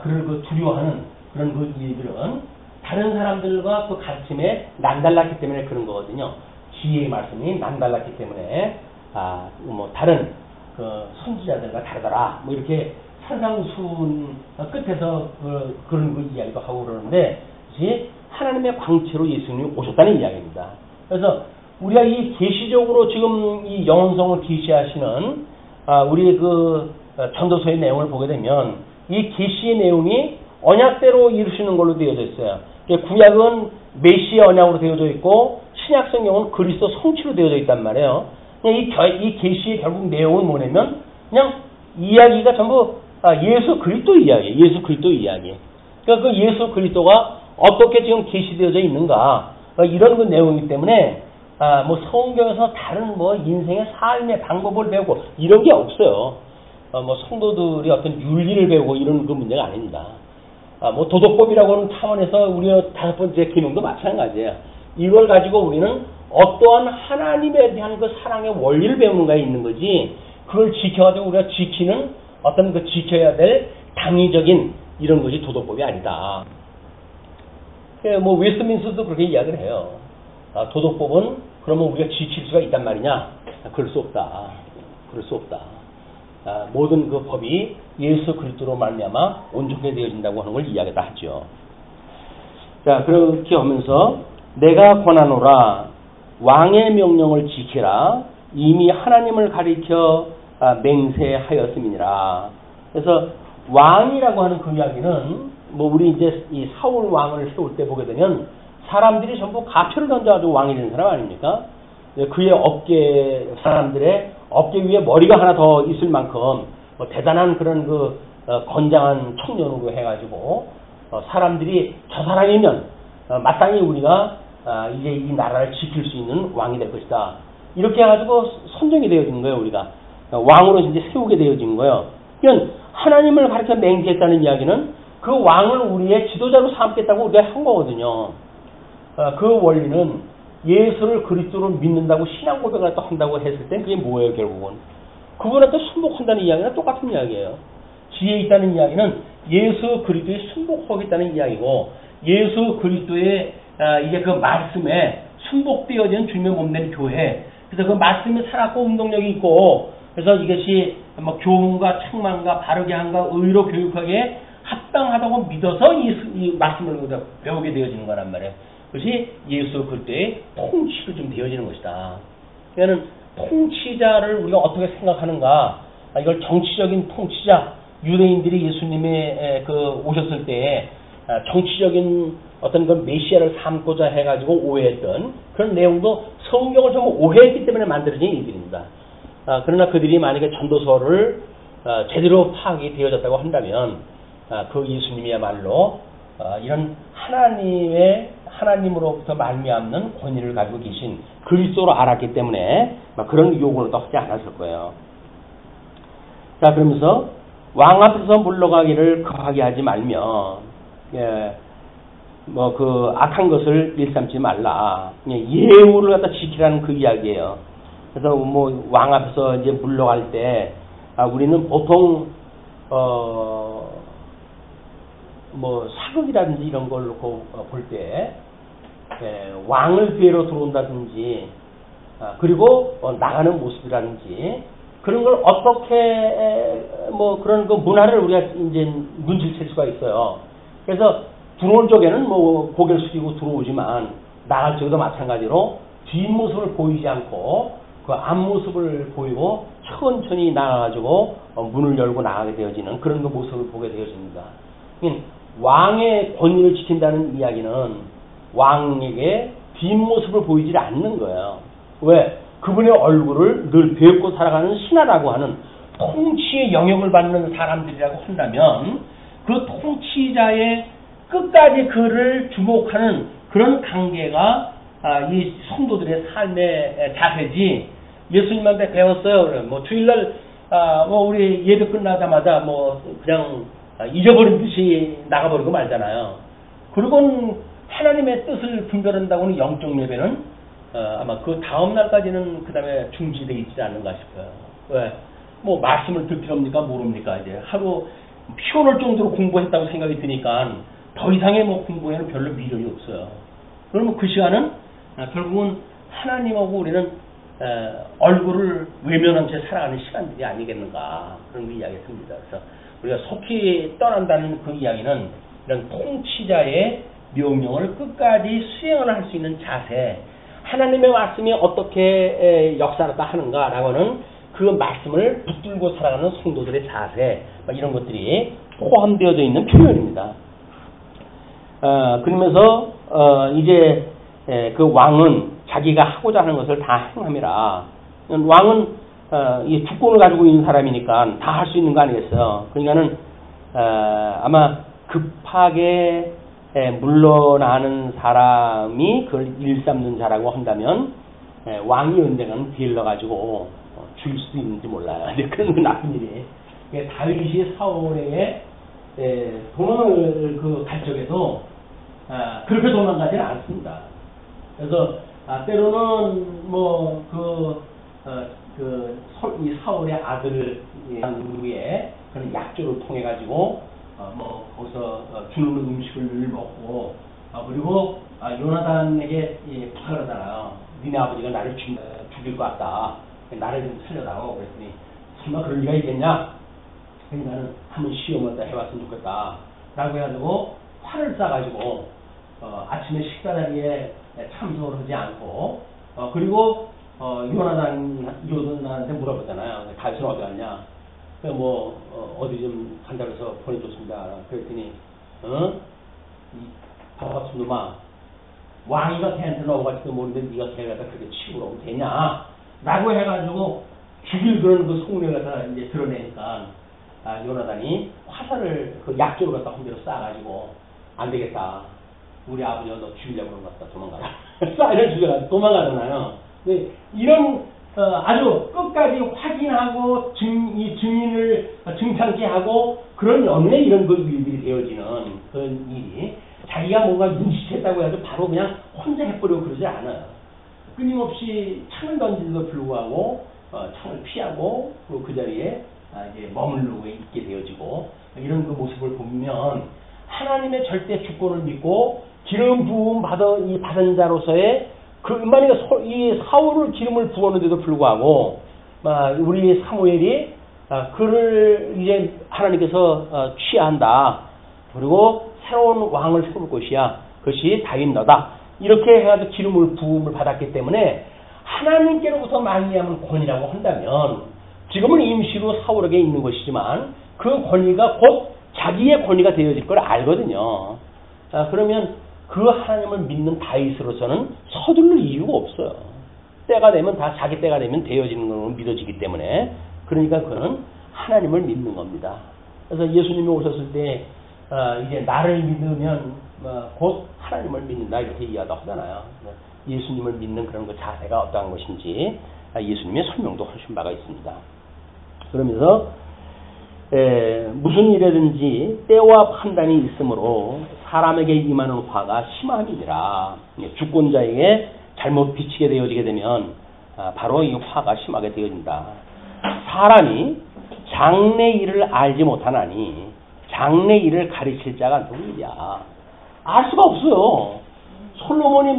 그를 그 두려워하는 그런 그 일들은 다른 사람들과 그 가르침에 남달랐기 때문에 그런 거거든요. 지혜의 말씀이 남달랐기 때문에 다른 그 선지자들과 다르더라. 이렇게 산상수훈 끝에서 그런 그 이야기도 하고 그러는데, 하나님의 광채로 예수님이 오셨다는 이야기입니다. 그래서 우리가 이 계시적으로 지금 이 영원성을 계시하시는 우리 그 전도서의 내용을 보게 되면 이 계시의 내용이 언약대로 이루시는 걸로 되어져 있어요. 구약은 메시아 언약으로 되어져 있고 신약 성경은 그리스도 성취로 되어져 있단 말이에요. 이 계시의 결국 내용은 뭐냐면 그냥 이야기가 전부 예수 그리스도 이야기예요. 예수 그리스도 이야기. 그러니까 그 예수 그리스도가 어떻게 지금 계시되어져 있는가, 이런 그 내용이기 때문에 성경에서 다른 인생의 삶의 방법을 배우고 이런 게 없어요. 성도들이 어떤 윤리를 배우고 이런 그 문제가 아닙니다. 도덕법이라고 하는 차원에서 우리가 5번째 기능도 마찬가지예요. 이걸 가지고 우리는 어떠한 하나님에 대한 그 사랑의 원리를 배우는가에 있는 거지, 그걸 지켜가지고 우리가 지키는 어떤 그 지켜야 될 당위적인 이런 것이 도덕법이 아니다. 웨스트민스터도 그렇게 이야기를 해요. 도덕법은 그러면 우리가 지킬 수가 있단 말이냐? 그럴 수 없다. 그럴 수 없다. 모든 그 법이 예수 그리스도로 말미암아 온전하게 되어진다고 하는 걸 이야기다 하죠. 자, 그렇게 하면서 내가 권하노라 왕의 명령을 지키라 이미 하나님을 가리켜 맹세하였음이니라. 그래서 왕이라고 하는 그 이야기는 우리 이제 이 사울 왕을 세울 때 보게 되면 사람들이 전부 가표를 던져가지고 왕이 된 사람 아닙니까? 그의 사람들의 어깨 위에 머리가 하나 더 있을 만큼 대단한 그런 그 건장한 청년으로 해가지고 사람들이 저 사람이면 마땅히 우리가 이제 이 나라를 지킬 수 있는 왕이 될 것이다. 이렇게 해가지고 선정이 되어진 거예요. 우리가 왕으로 이제 세우게 되어진 거예요. 그러니까 하나님을 가르쳐 맹세했다는 이야기는 그 왕을 우리의 지도자로 삼겠다고 우리가 한 거거든요. 그 원리는 예수를 그리스도로 믿는다고 신앙 고백을 또 한다고 했을 때 그게 뭐예요? 결국은 그분한테 순복한다는 이야기는 똑같은 이야기예요. 지혜 있다는 이야기는 예수 그리스도에 순복하겠다는 이야기고, 예수 그리스도의 이제 그 말씀에 순복되어진 주님의 몸된 교회, 그래서 그 말씀이 살았고 운동력이 있고, 그래서 이것이 교훈과 책망과 바르게 함과 의로 교육하기에 합당하다고 믿어서 이 말씀을 배우게 되어지는 거란 말이에요. 그것이 예수 그리스도의 통치로 좀 되어지는 것이다. 그러니까 통치자를 우리가 어떻게 생각하는가? 이걸 정치적인 통치자, 유대인들이 예수님의 오셨을 때 정치적인 어떤 그 메시아를 삼고자 해가지고 오해했던 그런 내용도 성경을 전부 오해했기 때문에 만들어진 일들입니다. 그러나 그들이 만약에 전도서를 제대로 파악이 되어졌다고 한다면 그 예수님이야말로 이런 하나님으로부터 말미암는 권위를 가지고 계신 그리스도로 알았기 때문에 그런 요구를 또 하지 않았을 거예요. 자, 그러면서 왕 앞에서 물러가기를 급하게 하지 말며, 뭐 그 악한 것을 일삼지 말라. 예우를 갖다 지키라는 그 이야기예요. 그래서 뭐 왕 앞에서 이제 물러갈 때 우리는 보통 뭐 사극이라든지 이런 걸 놓고 볼 때 왕을 뵈러 들어온다든지 그리고 나가는 모습이라든지 그런 걸 어떻게 뭐 그런 그 문화를 우리가 이제 눈치를 챌 수가 있어요. 그래서 들어올 적에는 뭐 고개를 숙이고 들어오지만 나갈 적에도 마찬가지로 뒷모습을 보이지 않고 그 앞모습을 보이고 천천히 나가가지고 문을 열고 나가게 되어지는 그런 그 모습을 보게 되어집니다. 왕의 권위를 지킨다는 이야기는 왕에게 뒷모습을 보이지 않는 거예요. 왜? 그분의 얼굴을 늘 배우고 살아가는 신하라고 하는 통치의 영역을 받는 사람들이라고 한다면 그 통치자의 끝까지 그를 주목하는 그런 관계가 이 성도들의 삶의 자세지. 예수님한테 배웠어요. 뭐 주일날 뭐 우리 예배 끝나자마자 뭐 그냥 잊어버린 듯이 나가버리고 말잖아요. 그리고는 하나님의 뜻을 분별한다고는 영적 예배는 아마 그 다음 날까지는 그 다음에 중지되어 있지 않는가 싶어요. 왜? 뭐 말씀을 듣기랍니까 모릅니까? 이제 하루 피곤할 정도로 공부했다고 생각이 드니까 더 이상의 뭐 공부에는 별로 미련이 없어요. 그러면 그 시간은 결국은 하나님하고 우리는 얼굴을 외면한 채 살아가는 시간들이 아니겠는가 그런 그 이야기가 듭니다. 그래서 우리가 속히 떠난다는 그 이야기는 이런 통치자의 명령을 끝까지 수행을 할 수 있는 자세, 하나님의 말씀이 어떻게 역사를 하는가라고는 그 말씀을 붙들고 살아가는 성도들의 자세, 이런 것들이 포함되어져 있는 표현입니다. 그러면서 이제 그 왕은 자기가 하고자 하는 것을 다 행함이라. 왕은 이 주권을 가지고 있는 사람이니까 다 할 수 있는 거 아니겠어요. 그러니까는 아마 급하게 물러나는 사람이 그걸 일삼는 자라고 한다면 왕이 언젠가는 빌려 가지고 죽일 수도 있는지 몰라요. 근데 그런 건 나쁜 일이에요. 다윗이 사울에게 도망을 갈 적에도 그렇게 도망가지는 않습니다. 그래서 때로는 뭐 이 사울의 아들 누구의 그런 약조를 통해 가지고 뭐 거기서 주는 음식을 먹고 그리고 요나단에게 부탁을 하잖아요. 니네 아버지가 나를 죽일 것 같다. 나를 좀 살려다오. 그랬더니 설마 그럴 리가 있겠냐? 그러니까는 한번 시험을 해봤으면 좋겠다. 라고 해가지고 화를 싸가지고 아침에 식사 자리에 참석을 하지 않고 그리고 요나단한테 물어봤잖아요. 다윗은 어디 갔냐? 뭐 어디 좀 간다고 해서 보내줬습니다. 그랬더니 이 바보같은 놈아, 왕이가 걔한테 넘어갈지도 모르는데 네가 걔를 갖다 그렇게 치우러 오면 되냐? 라고 해가지고 죽일 그런 그 속내를 갖다 이제 드러내니까 요나단이 화살을 그 약조를 갖다 혼자로 쏴가지고 안 되겠다. 우리 아버지가 너 죽이려고 그런 것 같다. 도망가라. 쏴를 죽여가지고 도망가잖아요. 근데 이런 아주 끝까지 확인하고 이 증인을 증상케 하고 그런 연애 이런 그 일들이 되어지는 그런 일이 자기가 뭔가 눈치챘다고 해도 바로 그냥 혼자 해버리고 그러지 않아요. 끊임없이 창을 던지는데도 불구하고 창을 피하고 그리고 그 자리에 이제 머무르고 있게 되어지고 이런 그 모습을 보면 하나님의 절대 주권을 믿고 기름 부음 받은 자로서의 만약에 이 사울을 기름을 부었는데도 불구하고 우리 사무엘이 그를 이제 하나님께서 취한다. 그리고 새로운 왕을 세울 것이야. 그것이 다윗 너다. 이렇게 해가지고 기름을 부음을 받았기 때문에 하나님께로부터 말미암은 권위라고 한다면 지금은 임시로 사울에게 있는 것이지만 그 권위가 곧 자기의 권위가 되어질 걸 알거든요. 그러면 그 하나님을 믿는 다윗으로서는 서둘릴 이유가 없어요. 때가 되면 다 자기 때가 되면 되어지는 걸로 믿어지기 때문에 그러니까 그는 하나님을 믿는 겁니다. 그래서 예수님이 오셨을 때 이제 나를 믿으면 곧 하나님을 믿는다 이렇게 이야기하잖아요. 예수님을 믿는 그런 그 자세가 어떠한 것인지 예수님의 설명도 하신 바가 있습니다. 그러면서 무슨 일이든지 때와 판단이 있으므로 사람에게 임하는 화가 심함이니라. 주권자에게 잘못 비치게 되어지게 되면 바로 이 화가 심하게 되어진다. 사람이 장래 일을 알지 못하나니 장래 일을 가르칠 자가 누구냐? 알 수가 없어요. 솔로몬이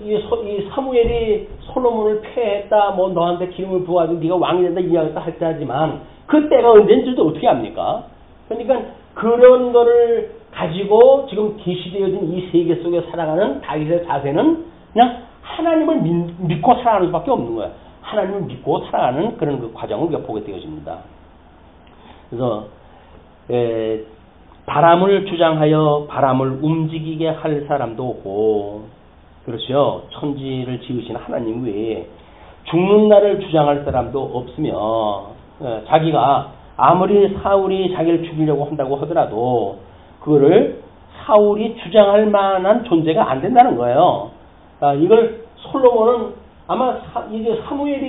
이 사무엘이 솔로몬을 폐했다, 뭐 너한테 기름을 부어가지고 네가 왕이 된다 이야기했다 할 때지만 그 때가 언제인지도 어떻게 압니까? 그러니까 그런 거를 가지고 지금 계시되어진 이 세계 속에 살아가는 다윗의 자세는 그냥 하나님을 믿고 살아가는 수밖에 없는 거야. 하나님을 믿고 살아가는 그런 그 과정을 우리가 보게 되어집니다. 그래서 바람을 주장하여 바람을 움직이게 할 사람도 없고, 그렇죠. 천지를 지으신 하나님 외에 죽는 날을 주장할 사람도 없으며, 자기가 아무리 사울이 자기를 죽이려고 한다고 하더라도 그거를 사울이 주장할 만한 존재가 안 된다는 거예요. 이걸 솔로몬은 아마 이제 사무엘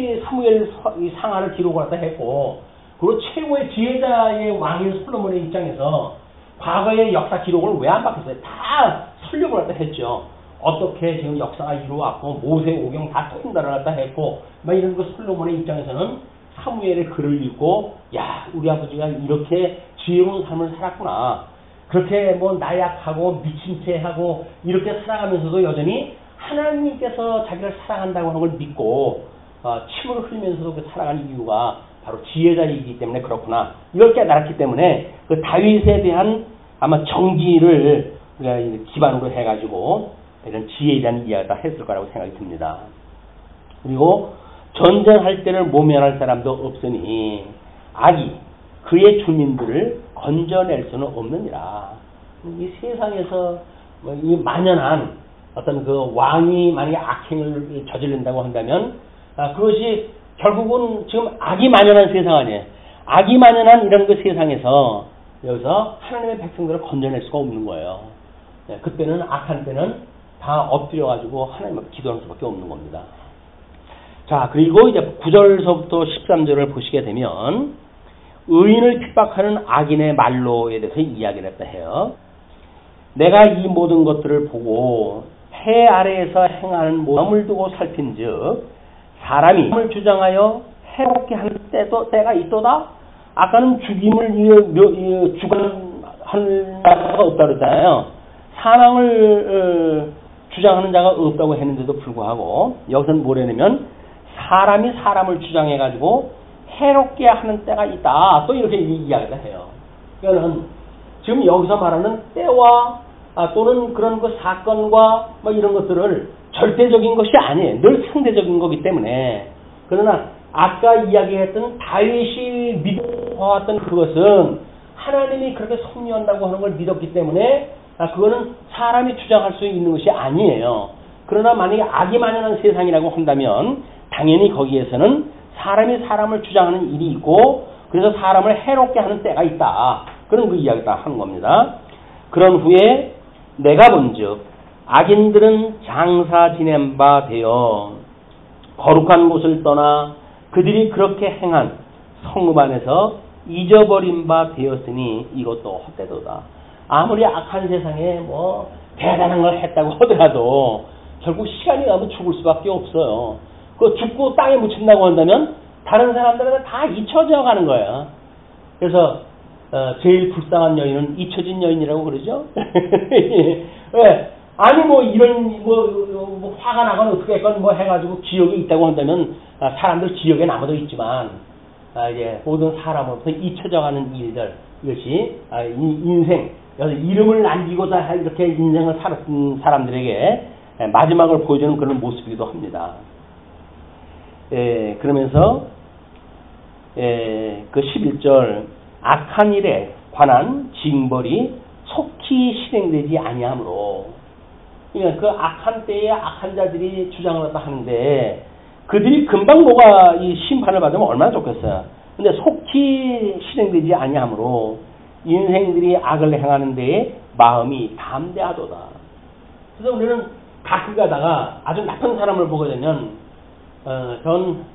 이 상하를 기록을 하다 했고, 그리고 최고의 지혜자의 왕인 솔로몬의 입장에서 과거의 역사 기록을 왜 안 바꿨어요? 다 설명을 갖다 했죠. 어떻게 지금 역사가 이루어왔고 모세 오경 다 통달을 갖다 했고 막 이런 거. 솔로몬의 입장에서는 사무엘의 글을 읽고 야, 우리 아버지가 이렇게 지혜로운 삶을 살았구나. 그렇게 뭐 나약하고 미친 채 하고 이렇게 살아가면서도 여전히 하나님께서 자기를 사랑한다고 하는 걸 믿고 침을 흘리면서도 그 살아가는 이유가 바로 지혜자이기 때문에 그렇구나. 이걸 깨달았기 때문에 그 다윗에 대한 아마 정지를 기반으로 해가지고 이런 지혜에 대한 이야기를 다 했을 거라고 생각이 듭니다. 그리고 전쟁할 때를 모면할 사람도 없으니 악이 그의 주민들을 건져낼 수는 없느니라. 이 세상에서 이 만연한 어떤 그 왕이 만약에 악행을 저지른다고 한다면 그것이 결국은 지금 악이 만연한 세상 아니에요. 악이 만연한 이런 그 세상에서 여기서 하나님의 백성들을 건져낼 수가 없는 거예요. 그때는 악한 때는 다 엎드려가지고 하나님 앞에 기도하는 수밖에 없는 겁니다. 자, 그리고 이제 9절서부터 13절을 보시게 되면 의인을 핍박하는 악인의 말로에 대해서 이야기를 했다 해요. 내가 이 모든 것들을 보고 해 아래에서 행하는 모험을 두고 살핀즉 사람이 을 주장하여 해롭게 할 때가 있도다. 아까는 죽임을 주관하는 자가 없다 그랬잖아요. 사망을 주장하는 자가 없다고 했는데도 불구하고 여기서는 뭐라냐면 사람이 사람을 주장해가지고 해롭게 하는 때가 있다. 또 이렇게 이야기를 해요. 그러니까 지금 여기서 말하는 때와 또는 그런 그 사건과 뭐 이런 것들을 절대적인 것이 아니에요. 늘 상대적인 거기 때문에. 그러나 아까 이야기했던 다윗이 믿어왔던 그것은 하나님이 그렇게 섭리한다고 하는 걸 믿었기 때문에 그거는 사람이 주장할 수 있는 것이 아니에요. 그러나 만약에 악이 만연한 세상이라고 한다면 당연히 거기에서는 사람이 사람을 주장하는 일이 있고 그래서 사람을 해롭게 하는 때가 있다. 그런 그 이야기를 다 하는 겁니다. 그런 후에 내가 본즉 악인들은 장사 지낸 바 되어 거룩한 곳을 떠나 그들이 그렇게 행한 성읍 안에서 잊어버린 바 되었으니 이것도 헛되도다. 아무리 악한 세상에 뭐 대단한 걸 했다고 하더라도 결국 시간이 가면 죽을 수밖에 없어요. 그 죽고 땅에 묻힌다고 한다면 다른 사람들은 다 잊혀져 가는 거예요. 그래서 제일 불쌍한 여인은 잊혀진 여인이라고 그러죠. 왜? 아니 뭐 이런 뭐 화가 나건 어떻게 했건 뭐 해가지고 기억에 있다고 한다면 사람들 기억에 남아도 있지만 이제 모든 사람으로부터 잊혀져가는 일들, 이것이 인생, 이름을 남기고자 이렇게 인생을 살았던 사람들에게 마지막을 보여주는 그런 모습이기도 합니다. 그러면서 그 11절 악한 일에 관한 징벌이 속히 실행되지 아니하므로, 그러니까 그 악한 때에 악한 자들이 주장을 갖다 하는데 그들이 금방 뭐가 이 심판을 받으면 얼마나 좋겠어요. 근데 속히 실행되지 아니하므로 인생들이 악을 행하는 데에 마음이 담대하도다. 그래서 우리는 가끔 가다가 아주 나쁜 사람을 보게 되면 전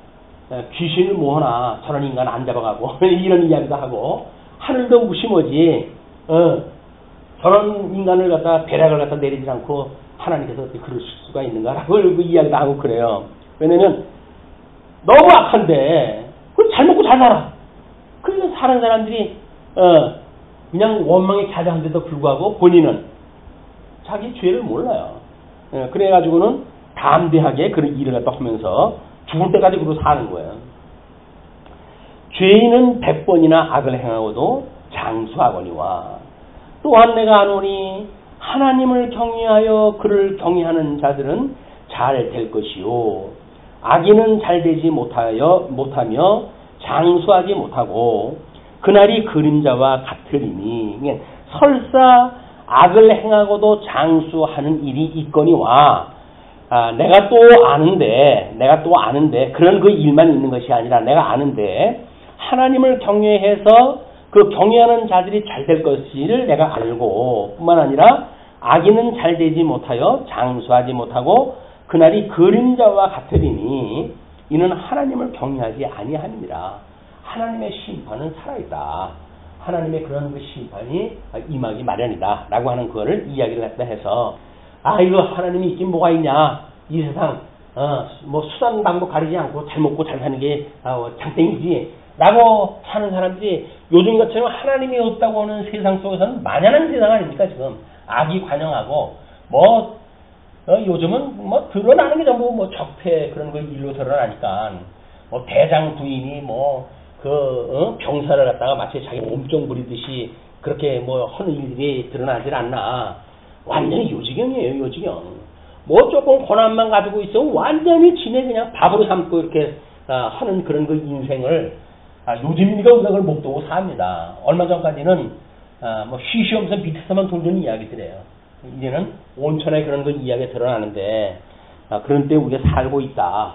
귀신을 모으나 저런 인간 안 잡아가고 이런 이야기도 하고 하늘도 무심하지. 저런 인간을 갖다 배락을 갖다 내리지 않고 하나님께서 어떻게 그럴 수가 있는가라고 그 이야기도 하고 그래요. 왜냐면 너무 악한데 잘 먹고 잘 살아. 그래서 사는 사람들이 그냥 원망에 자자한데도 불구하고 본인은 자기 죄를 몰라요. 그래가지고는 담대하게 그런 일을 갖다 하면서 죽을 때까지 그러고 사는 거예요. 죄인은 100번이나 악을 행하고도 장수하거니와 또한 내가 아노니 하나님을 경외하여 그를 경외하는 자들은 잘 될 것이요 악인은 잘 되지 못하며 장수하지 못하고 그날이 그림자와 같으리니 설사 악을 행하고도 장수하는 일이 있거니와 내가 또 아는데 그런 그 일만 있는 것이 아니라 내가 아는데 하나님을 경외해서 그 경외하는 자들이 잘 될 것을 내가 알고 뿐만 아니라 악인은 잘 되지 못하여 장수하지 못하고 그날이 그림자와 같으리니 이는 하나님을 경외하지 아니함이라. 하나님의 심판은 살아있다. 하나님의 그런 그 심판이 임하기 마련이다 라고 하는 그거를 이야기를 했다 해서 이거 하나님이 있긴 뭐가 있냐, 이 세상 뭐 수단 방법 가리지 않고 잘 먹고 잘 사는 게 장땡이지 라고 사는 사람들이 요즘 것처럼 하나님이 없다고 하는 세상 속에서는 만연한 세상 아닙니까? 지금 악이 관영하고 요즘은 뭐 드러나는 게 전부 뭐 적폐 그런 거 일로 드러나니까 뭐 대장 부인이 병사를 갖다가 마치 자기 몸종 부리듯이 그렇게 뭐 하는 일들이 드러나질 않나. 완전히 요지경이에요, 요지경. 뭐 조금 고난만 가지고 있어 완전히 지네 그냥 밥으로 삼고 이렇게 하는 그런 그 인생을 요즘이니까 우리가 그걸 못 두고 삽니다. 얼마 전까지는 뭐 쉬쉬하면서 밑에서만 돌던 이야기들이에요. 이제는 온천에 그런 그 이야기가 드러나는데 그런 때 우리가 살고 있다.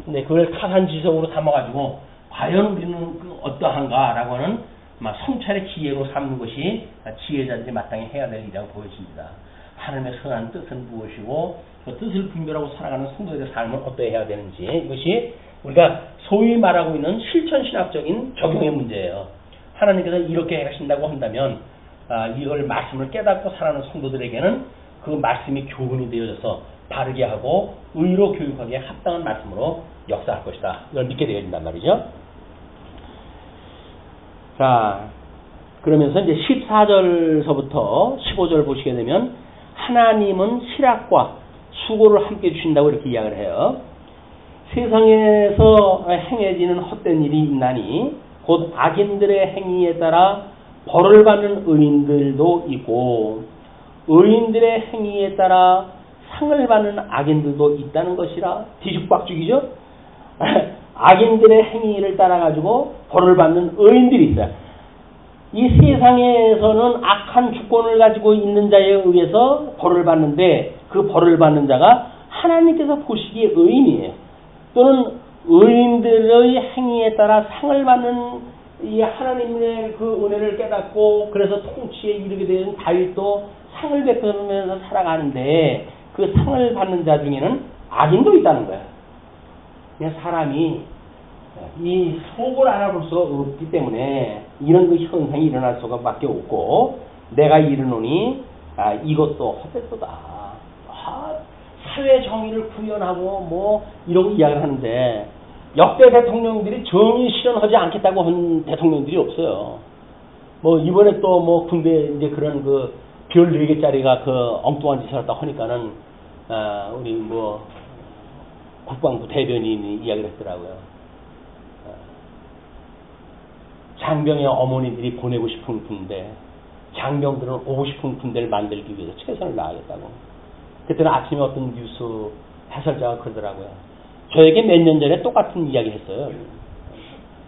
근데 그걸 타산지석으로 삼아가지고 과연 우리는 그 어떠한가라고 하는 성찰의 기회로 삼는 것이 지혜자들이 마땅히 해야 될 일이라고 보여집니다. 하나님의 선한 뜻은 무엇이고 그 뜻을 분별하고 살아가는 성도들의 삶을 어떠해야 되는지 이것이 우리가 소위 말하고 있는 실천신학적인 적용의 문제예요. 하나님께서 이렇게 하신다고 한다면 이걸 말씀을 깨닫고 살아가는 성도들에게는 그 말씀이 교훈이 되어져서 바르게 하고 의로 교육하기에 합당한 말씀으로 역사할 것이다. 이걸 믿게 되어야 된단 말이죠. 자, 그러면서 이제 14절서부터 15절 보시게 되면 하나님은 실학과 수고를 함께 주신다고 이렇게 이야기를 해요. 세상에서 행해지는 헛된 일이 있나니 곧 악인들의 행위에 따라 벌을 받는 의인들도 있고 의인들의 행위에 따라 상을 받는 악인들도 있다는 것이라. 뒤죽박죽이죠. 악인들의 행위를 따라 가지고 벌을 받는 의인들이 있어요. 이 세상에서는 악한 주권을 가지고 있는 자에 의해서 벌을 받는데 그 벌을 받는 자가 하나님께서 보시기에 의인이에요. 또는 의인들의 행위에 따라 상을 받는 이 하나님의 그 은혜를 깨닫고 그래서 통치에 이르게 된 다윗도 상을 베풀면서 살아가는데 그 상을 받는 자 중에는 악인도 있다는 거예요. 그냥 사람이 이 속을 알아볼 수가 없기 때문에 이런 그 현상이 일어날 수밖에 없고 내가 이르노니 이것도 헛되도다. 사회 정의를 구현하고 뭐 이러고 이야기를 하는데 역대 대통령들이 정의 실현하지 않겠다고 한 대통령들이 없어요. 뭐 이번에 또 뭐 군대 이제 그런 그 별 4개짜리가 그 엉뚱한 짓을 했다 하니까는 우리 뭐 국방부 대변인이 이야기를 했더라고요. 장병의 어머니들이 보내고 싶은 군대, 장병들은 오고 싶은 군대를 만들기 위해서 최선을 다하겠다고. 그때는 아침에 어떤 뉴스 해설자가 그러더라고요. 저에게 몇 년 전에 똑같은 이야기 했어요.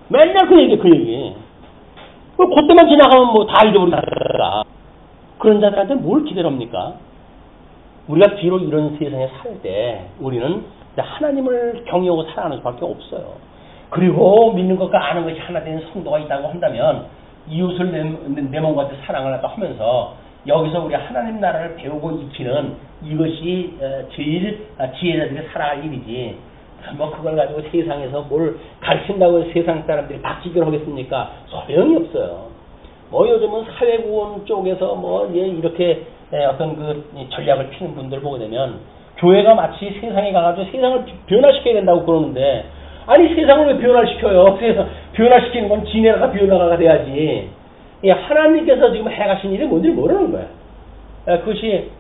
맨날 그 얘기. 그때만 지나가면 뭐 다 잊어버리다. 그런 자들한테 뭘 기대를 합니까? 우리가 비록 이런 세상에 살 때 우리는 하나님을 경외하고 살아가는 수밖에 없어요. 그리고 믿는 것과 아는 것이 하나 되는 성도가 있다고 한다면 이웃을 내 몸과 같은 사랑을 하면서 여기서 우리 하나님 나라를 배우고 익히는 이것이 제일 지혜자들이 살아갈 일이지. 뭐 그걸 가지고 세상에서 뭘 가르친다고 해서 세상 사람들이 바뀌기를 하겠습니까? 소용이 없어요. 요즘은 사회구원 쪽에서 이렇게 어떤 그 전략을 피는 분들 보게 되면 교회가 마치 세상에 가가지고 세상을 변화시켜야 된다고 그러는데, 아니 세상을 왜 변화시켜요? 변화시키는 건 지네가 변화가 돼야지. 하나님께서 지금 해가신 일이 뭔지 모르는 거야. 그것이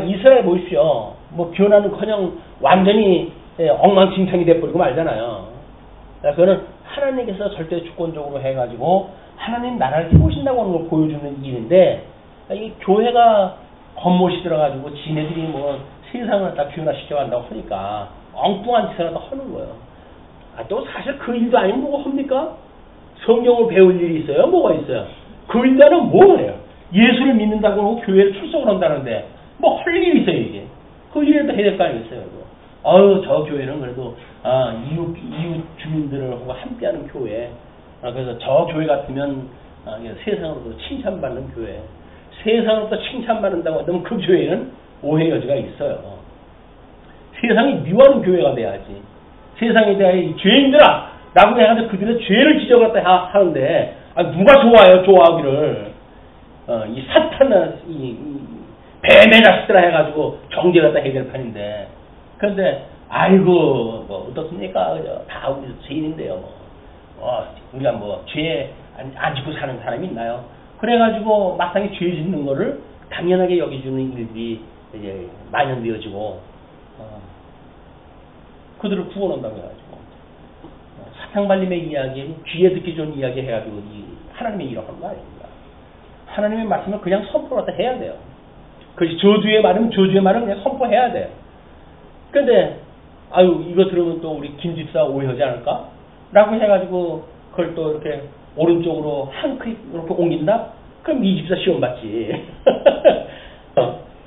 이스라엘 보십시오. 변화는커녕 완전히 엉망진창이 돼버리고 말잖아요. 그거는 하나님께서 절대 주권적으로 해가지고 하나님 나라를 세우신다고 하는 걸 보여주는 일인데, 이 교회가 겉멋이 들어가지고 지네들이 세상을 다 변화시켜 간다고 하니까 엉뚱한 짓을 다 하는 거예요. 또 사실 그 일도 아니면 뭐가 합니까? 성경을 배울 일이 있어요? 뭐가 있어요? 그 일자는 뭐예요? 예수를 믿는다고 하고 교회를 출석을 한다는데 할 일이 있어요, 이게. 그 일에도 해야 될 거 아니겠어요? 저 교회는 그래도 이웃 주민들하고 함께하는 교회. 그래서 저 교회 같으면 세상으로도 칭찬받는 교회. 세상으로부터 칭찬받는다고 하면 그 교회는 오해 여지가 있어요. 세상이 미워하는 교회가 돼야지. 세상에 대해 죄인들아! 라고 해가지고 그들의 죄를 지적했다 하는데, 누가 좋아해요, 좋아하기를. 이 사탄은, 뱀의 자식들아 해가지고 경제를 갖다 해결 판인데. 그런데, 어떻습니까? 다 우리 죄인인데요, 우리가 죄 안 짓고 사는 사람이 있나요? 그래가지고 마땅히 죄 짓는 거를 당연하게 여기주는 일들이 이제 만연되어지고, 그들을 구원한다고 해가지고. 사탕발림의 이야기, 귀에 듣기 좋은 이야기 해가지고 하나님의 일을 하는 거 아닙니다. 하나님의 말씀을 그냥 선포를 해야 돼요. 그것이 저주의 말은 그냥 선포해야 돼요. 근데, 이거 들으면 또 우리 김집사 오해하지 않을까? 라고 해가지고, 그걸 또 이렇게 오른쪽으로 한 클릭 이렇게 옮긴다? 그럼 이 집사 시험 받지.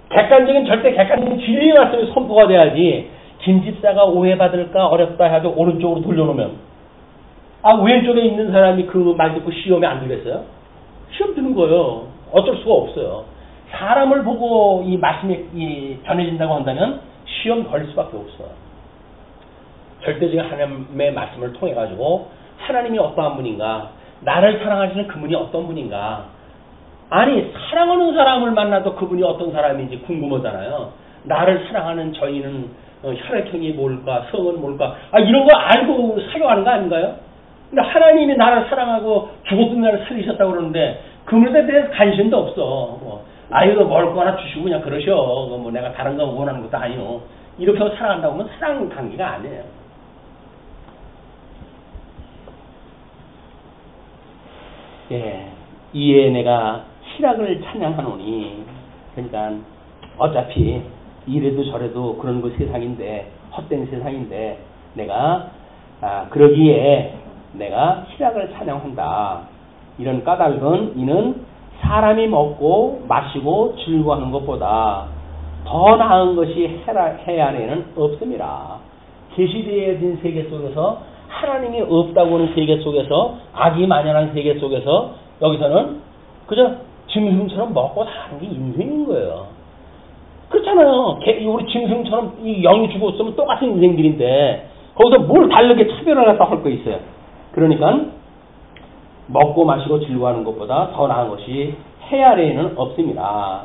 절대 객관적인 진리의 말씀이 선포가 돼야지, 김집사가 오해받을까 어렵다 해도 오른쪽으로 돌려놓으면, 왼쪽에 있는 사람이 그 말 듣고 시험에 안 들겠어요? 시험 드는 거예요. 어쩔 수가 없어요. 사람을 보고 이 말씀이 전해진다고 한다면 시험 걸 수밖에 없어요. 절대적인 하나님의 말씀을 통해 가지고 하나님이 어떠한 분인가, 나를 사랑하시는 그분이 어떤 분인가. 아니 사랑하는 사람을 만나도 그분이 어떤 사람인지 궁금하잖아요. 나를 사랑하는 저희는 혈액형이 뭘까, 성은 뭘까, 이런 거 알고 사교하는 거 아닌가요? 근데 하나님이 나를 사랑하고 죽었던 나를 살리셨다고 그러는데 그분에 대해서 관심도 없어. 이거 먹을 거 하나 주시고 그냥 그러셔. 내가 다른 거 원하는 것도 아니요. 이렇게 사랑한다고 하면 사랑 관계가 아니에요. 이에 내가 희락을 찬양하노니, 그러니까 어차피 이래도 저래도 그런 그 세상인데, 헛된 세상인데, 내가 그러기에 내가 희락을 찬양한다. 이런 까닭은 이는 사람이 먹고 마시고 즐거워하는 것보다 더 나은 것이 해 아래에는 없습니다. 계시되어진 세계 속에서, 하나님이 없다고 하는 세계 속에서, 악이 만연한 세계 속에서 여기서는 그저 짐승처럼 먹고 사는 게 인생인 거예요. 그렇잖아요. 우리 짐승처럼 이 영이 죽었으면 똑같은 인생들인데 거기서 뭘 다르게 차별을 갖다 할 거 있어요. 그러니까 먹고 마시고 즐거워하는 것보다 더 나은 것이 해 아래에는 없습니다.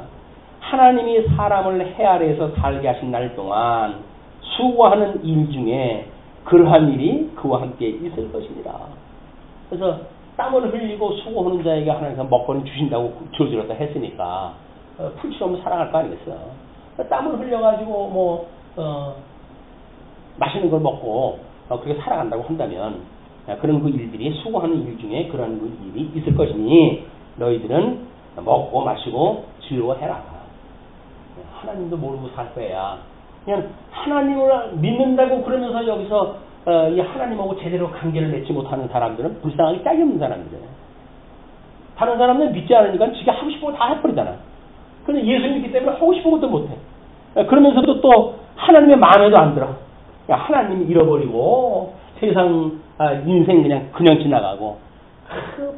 하나님이 사람을 해 아래에서 살게 하신 날 동안 수고하는 일 중에 그러한 일이 그와 함께 있을 것입니다. 그래서 땀을 흘리고 수고하는 자에게 하나님께서 먹거리 주신다고 저주를 했으니까 풀칠 없는 사랑할 거 아니겠어요. 땀을 흘려가지고 맛있는 걸 먹고 그렇게 살아간다고 한다면 그런 그 일들이, 수고하는 일 중에 그런 그 일이 있을 것이니 너희들은 먹고 마시고 즐거워해라. 하나님도 모르고 살 거야. 그냥 하나님을 믿는다고 그러면서 여기서 이 하나님하고 제대로 관계를 맺지 못하는 사람들은 불쌍하게 짝이 없는 사람들이에요. 다른 사람들은 믿지 않으니까 지가 하고 싶은 거 다 해버리잖아. 근데 예수 믿기 때문에 하고 싶은 것도 못해. 그러면서도 또 하나님의 마음에도 안 들어. 하나님 잃어버리고 세상 인생 그냥 지나가고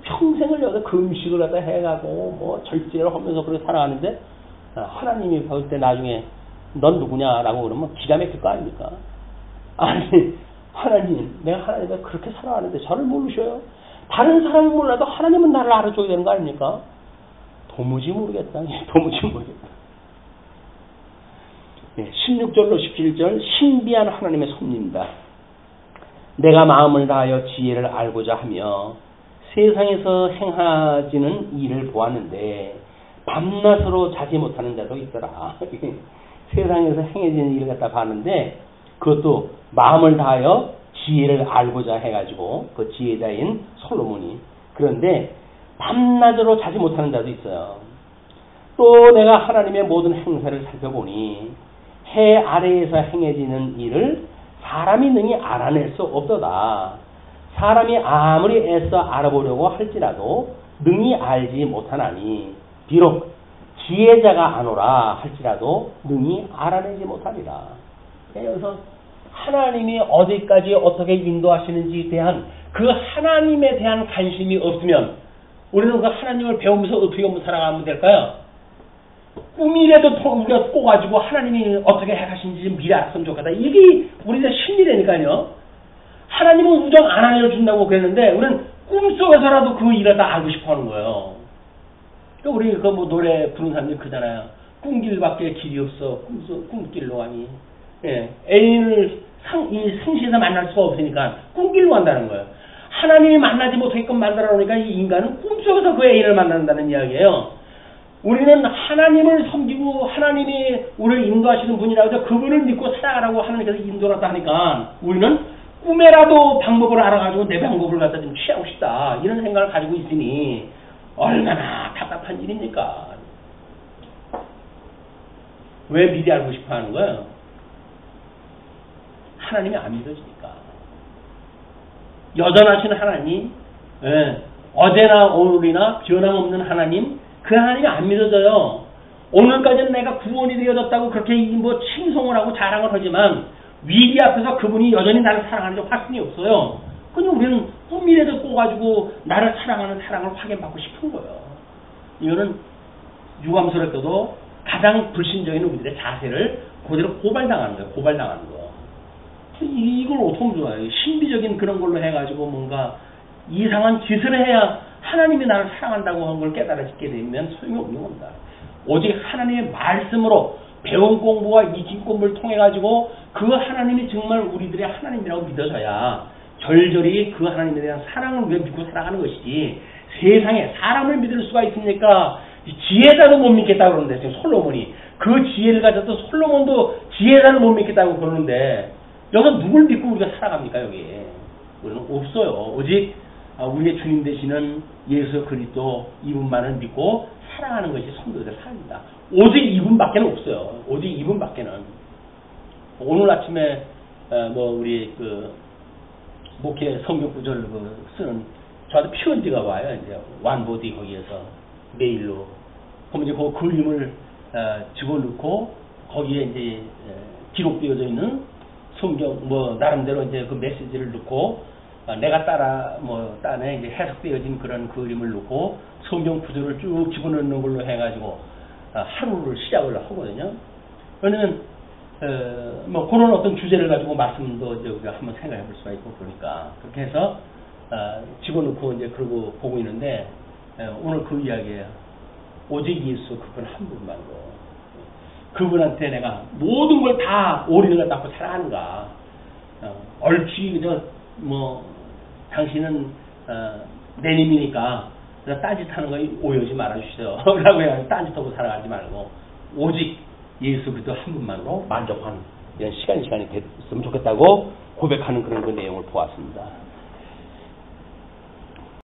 평생을 여기서 금식을 갖다 해가고 절제를 하면서 그렇게 살아가는데 하나님이 볼 때 나중에 넌 누구냐라고 그러면 기가 막힐 거 아닙니까? 아니 하나님, 내가 하나님과 그렇게 살아가는데 저를 모르셔요? 다른 사람은 몰라도 하나님은 나를 알아줘야 되는 거 아닙니까? 도무지 모르겠다. 도무지 모르겠다. 16절로 17절 신비한 하나님의 섭리입니다. 내가 마음을 다하여 지혜를 알고자 하며 세상에서 행하지는 일을 보았는데 밤낮으로 자지 못하는 자도 있더라. 세상에서 행해지는 일을 갖다 봤는데 그것도 마음을 다하여 지혜를 알고자 해가지고 그 지혜자인 솔로몬이 그런데 밤낮으로 자지 못하는 자도 있어요. 또 내가 하나님의 모든 행사를 살펴보니 해 아래에서 행해지는 일을 사람이 능히 알아낼 수 없도다. 사람이 아무리 애써 알아보려고 할지라도 능히 알지 못하나니 비록 지혜자가 아노라 할지라도 능히 알아내지 못하리라. 그래서 하나님이 어디까지 어떻게 인도하시는지에 대한 그 하나님에 대한 관심이 없으면 우리는 그 하나님을 배우면서 어떻게 살아가면 될까요? 꿈이라도 우리가 꿔가지고 하나님이 어떻게 해가시는지 미리 알았으면 좋겠다. 이게 우리의 심리라니까요. 하나님은 우정 안 알려준다고 그랬는데 우리는 꿈속에서라도 그 일을 다 알고 싶어 하는 거예요. 그러니까 우리 그 뭐 노래 부르는 사람들이 그러잖아요. 꿈길밖에 길이 없어. 꿈길로 가니. 예. 애인을 이 생시에서 만날 수가 없으니까 꿈길로 간다는 거예요. 하나님이 만나지 못하게끔 만들어 놓으니까 이 인간은 꿈속에서 그 애인을 만난다는 이야기예요. 우리는 하나님을 섬기고 하나님이 우리를 인도하시는 분이라고 해서 그분을 믿고 살아가라고 하나님께서 인도하다 하니까 우리는 꿈에라도 방법을 알아가지고 내 방법을 갖다 좀 취하고 싶다. 이런 생각을 가지고 있으니 얼마나 답답한 일입니까? 왜 미리 알고 싶어 하는 거예요? 하나님이 안 믿어지니까. 여전하신 하나님, 어제나 오늘이나 변함없는 하나님, 그 하나님이 안 믿어져요. 오늘까지는 내가 구원이 되어졌다고 그렇게 뭐 칭송을 하고 자랑을 하지만 위기 앞에서 그분이 여전히 나를 사랑하는 게 확신이 없어요. 그냥 우리는 꿈이라도 꿔가지고 나를 사랑하는 사랑을 확인받고 싶은 거예요. 이거는 유감스럽게도 가장 불신적인 우리들의 자세를 그대로 고발당하는 거예요. 고발당하는 거. 이걸 어떻게 하면 좋아요? 신비적인 그런 걸로 해가지고 뭔가 이상한 짓을 해야 하나님이 나를 사랑한다고 하는 걸 깨달아지게 되면 소용이 없는 겁니다. 오직 하나님의 말씀으로 배운 공부와 익힌 공부를 통해 가지고 그 하나님이 정말 우리들의 하나님이라고 믿어져야 절절히 그 하나님에 대한 사랑을 왜 믿고 살아가는 것이지 세상에 사람을 믿을 수가 있습니까? 지혜자도 못 믿겠다고 그러는데 지금 솔로몬이 그 지혜를 가졌던 솔로몬도 지혜자를 못 믿겠다고 그러는데 여기서 누굴 믿고 우리가 살아갑니까? 여기에 우리는 없어요. 오직 우리의 주님 되시는 예수 그리스도 이분만을 믿고 살아가는 것이 성도들의 삶입니다. 오직 이분밖에는 없어요. 오직 이분밖에는. 오늘 아침에 뭐 우리 그 목회 성경 구절 쓰는 저한테 편지가 와요. 이제 완보디 거기에서 메일로 그러면 이제 그 그림을 집어넣고 거기에 이제 기록되어져 있는 성경 뭐 나름대로 이제 그 메시지를 넣고 내가 딴에 이제 해석되어진 그런 그림을 넣고 성경 구절을 쭉 집어넣는 걸로 해가지고 하루를 시작을 하거든요. 그러면 뭐 그런 어떤 주제를 가지고 말씀도 이제 우리가 한번 생각해 볼 수가 있고 그러니까 그렇게 해서 집어넣고 이제 그러고 보고 있는데 오늘 그 이야기예요. 오직 예수 그분 한 분만으로 그분한테 내가 모든 걸 다 올인을 갖고 살아가는가. 얼추 그저 뭐 당신은 내님이니까 딴짓하는 거 오해하지 말아주세요. 라고 해야 딴짓하고 살아가지 말고 오직 예수 그리스도 한 분만으로 만족하는 이런 시간이 됐으면 좋겠다고 고백하는 그런 그 내용을 보았습니다.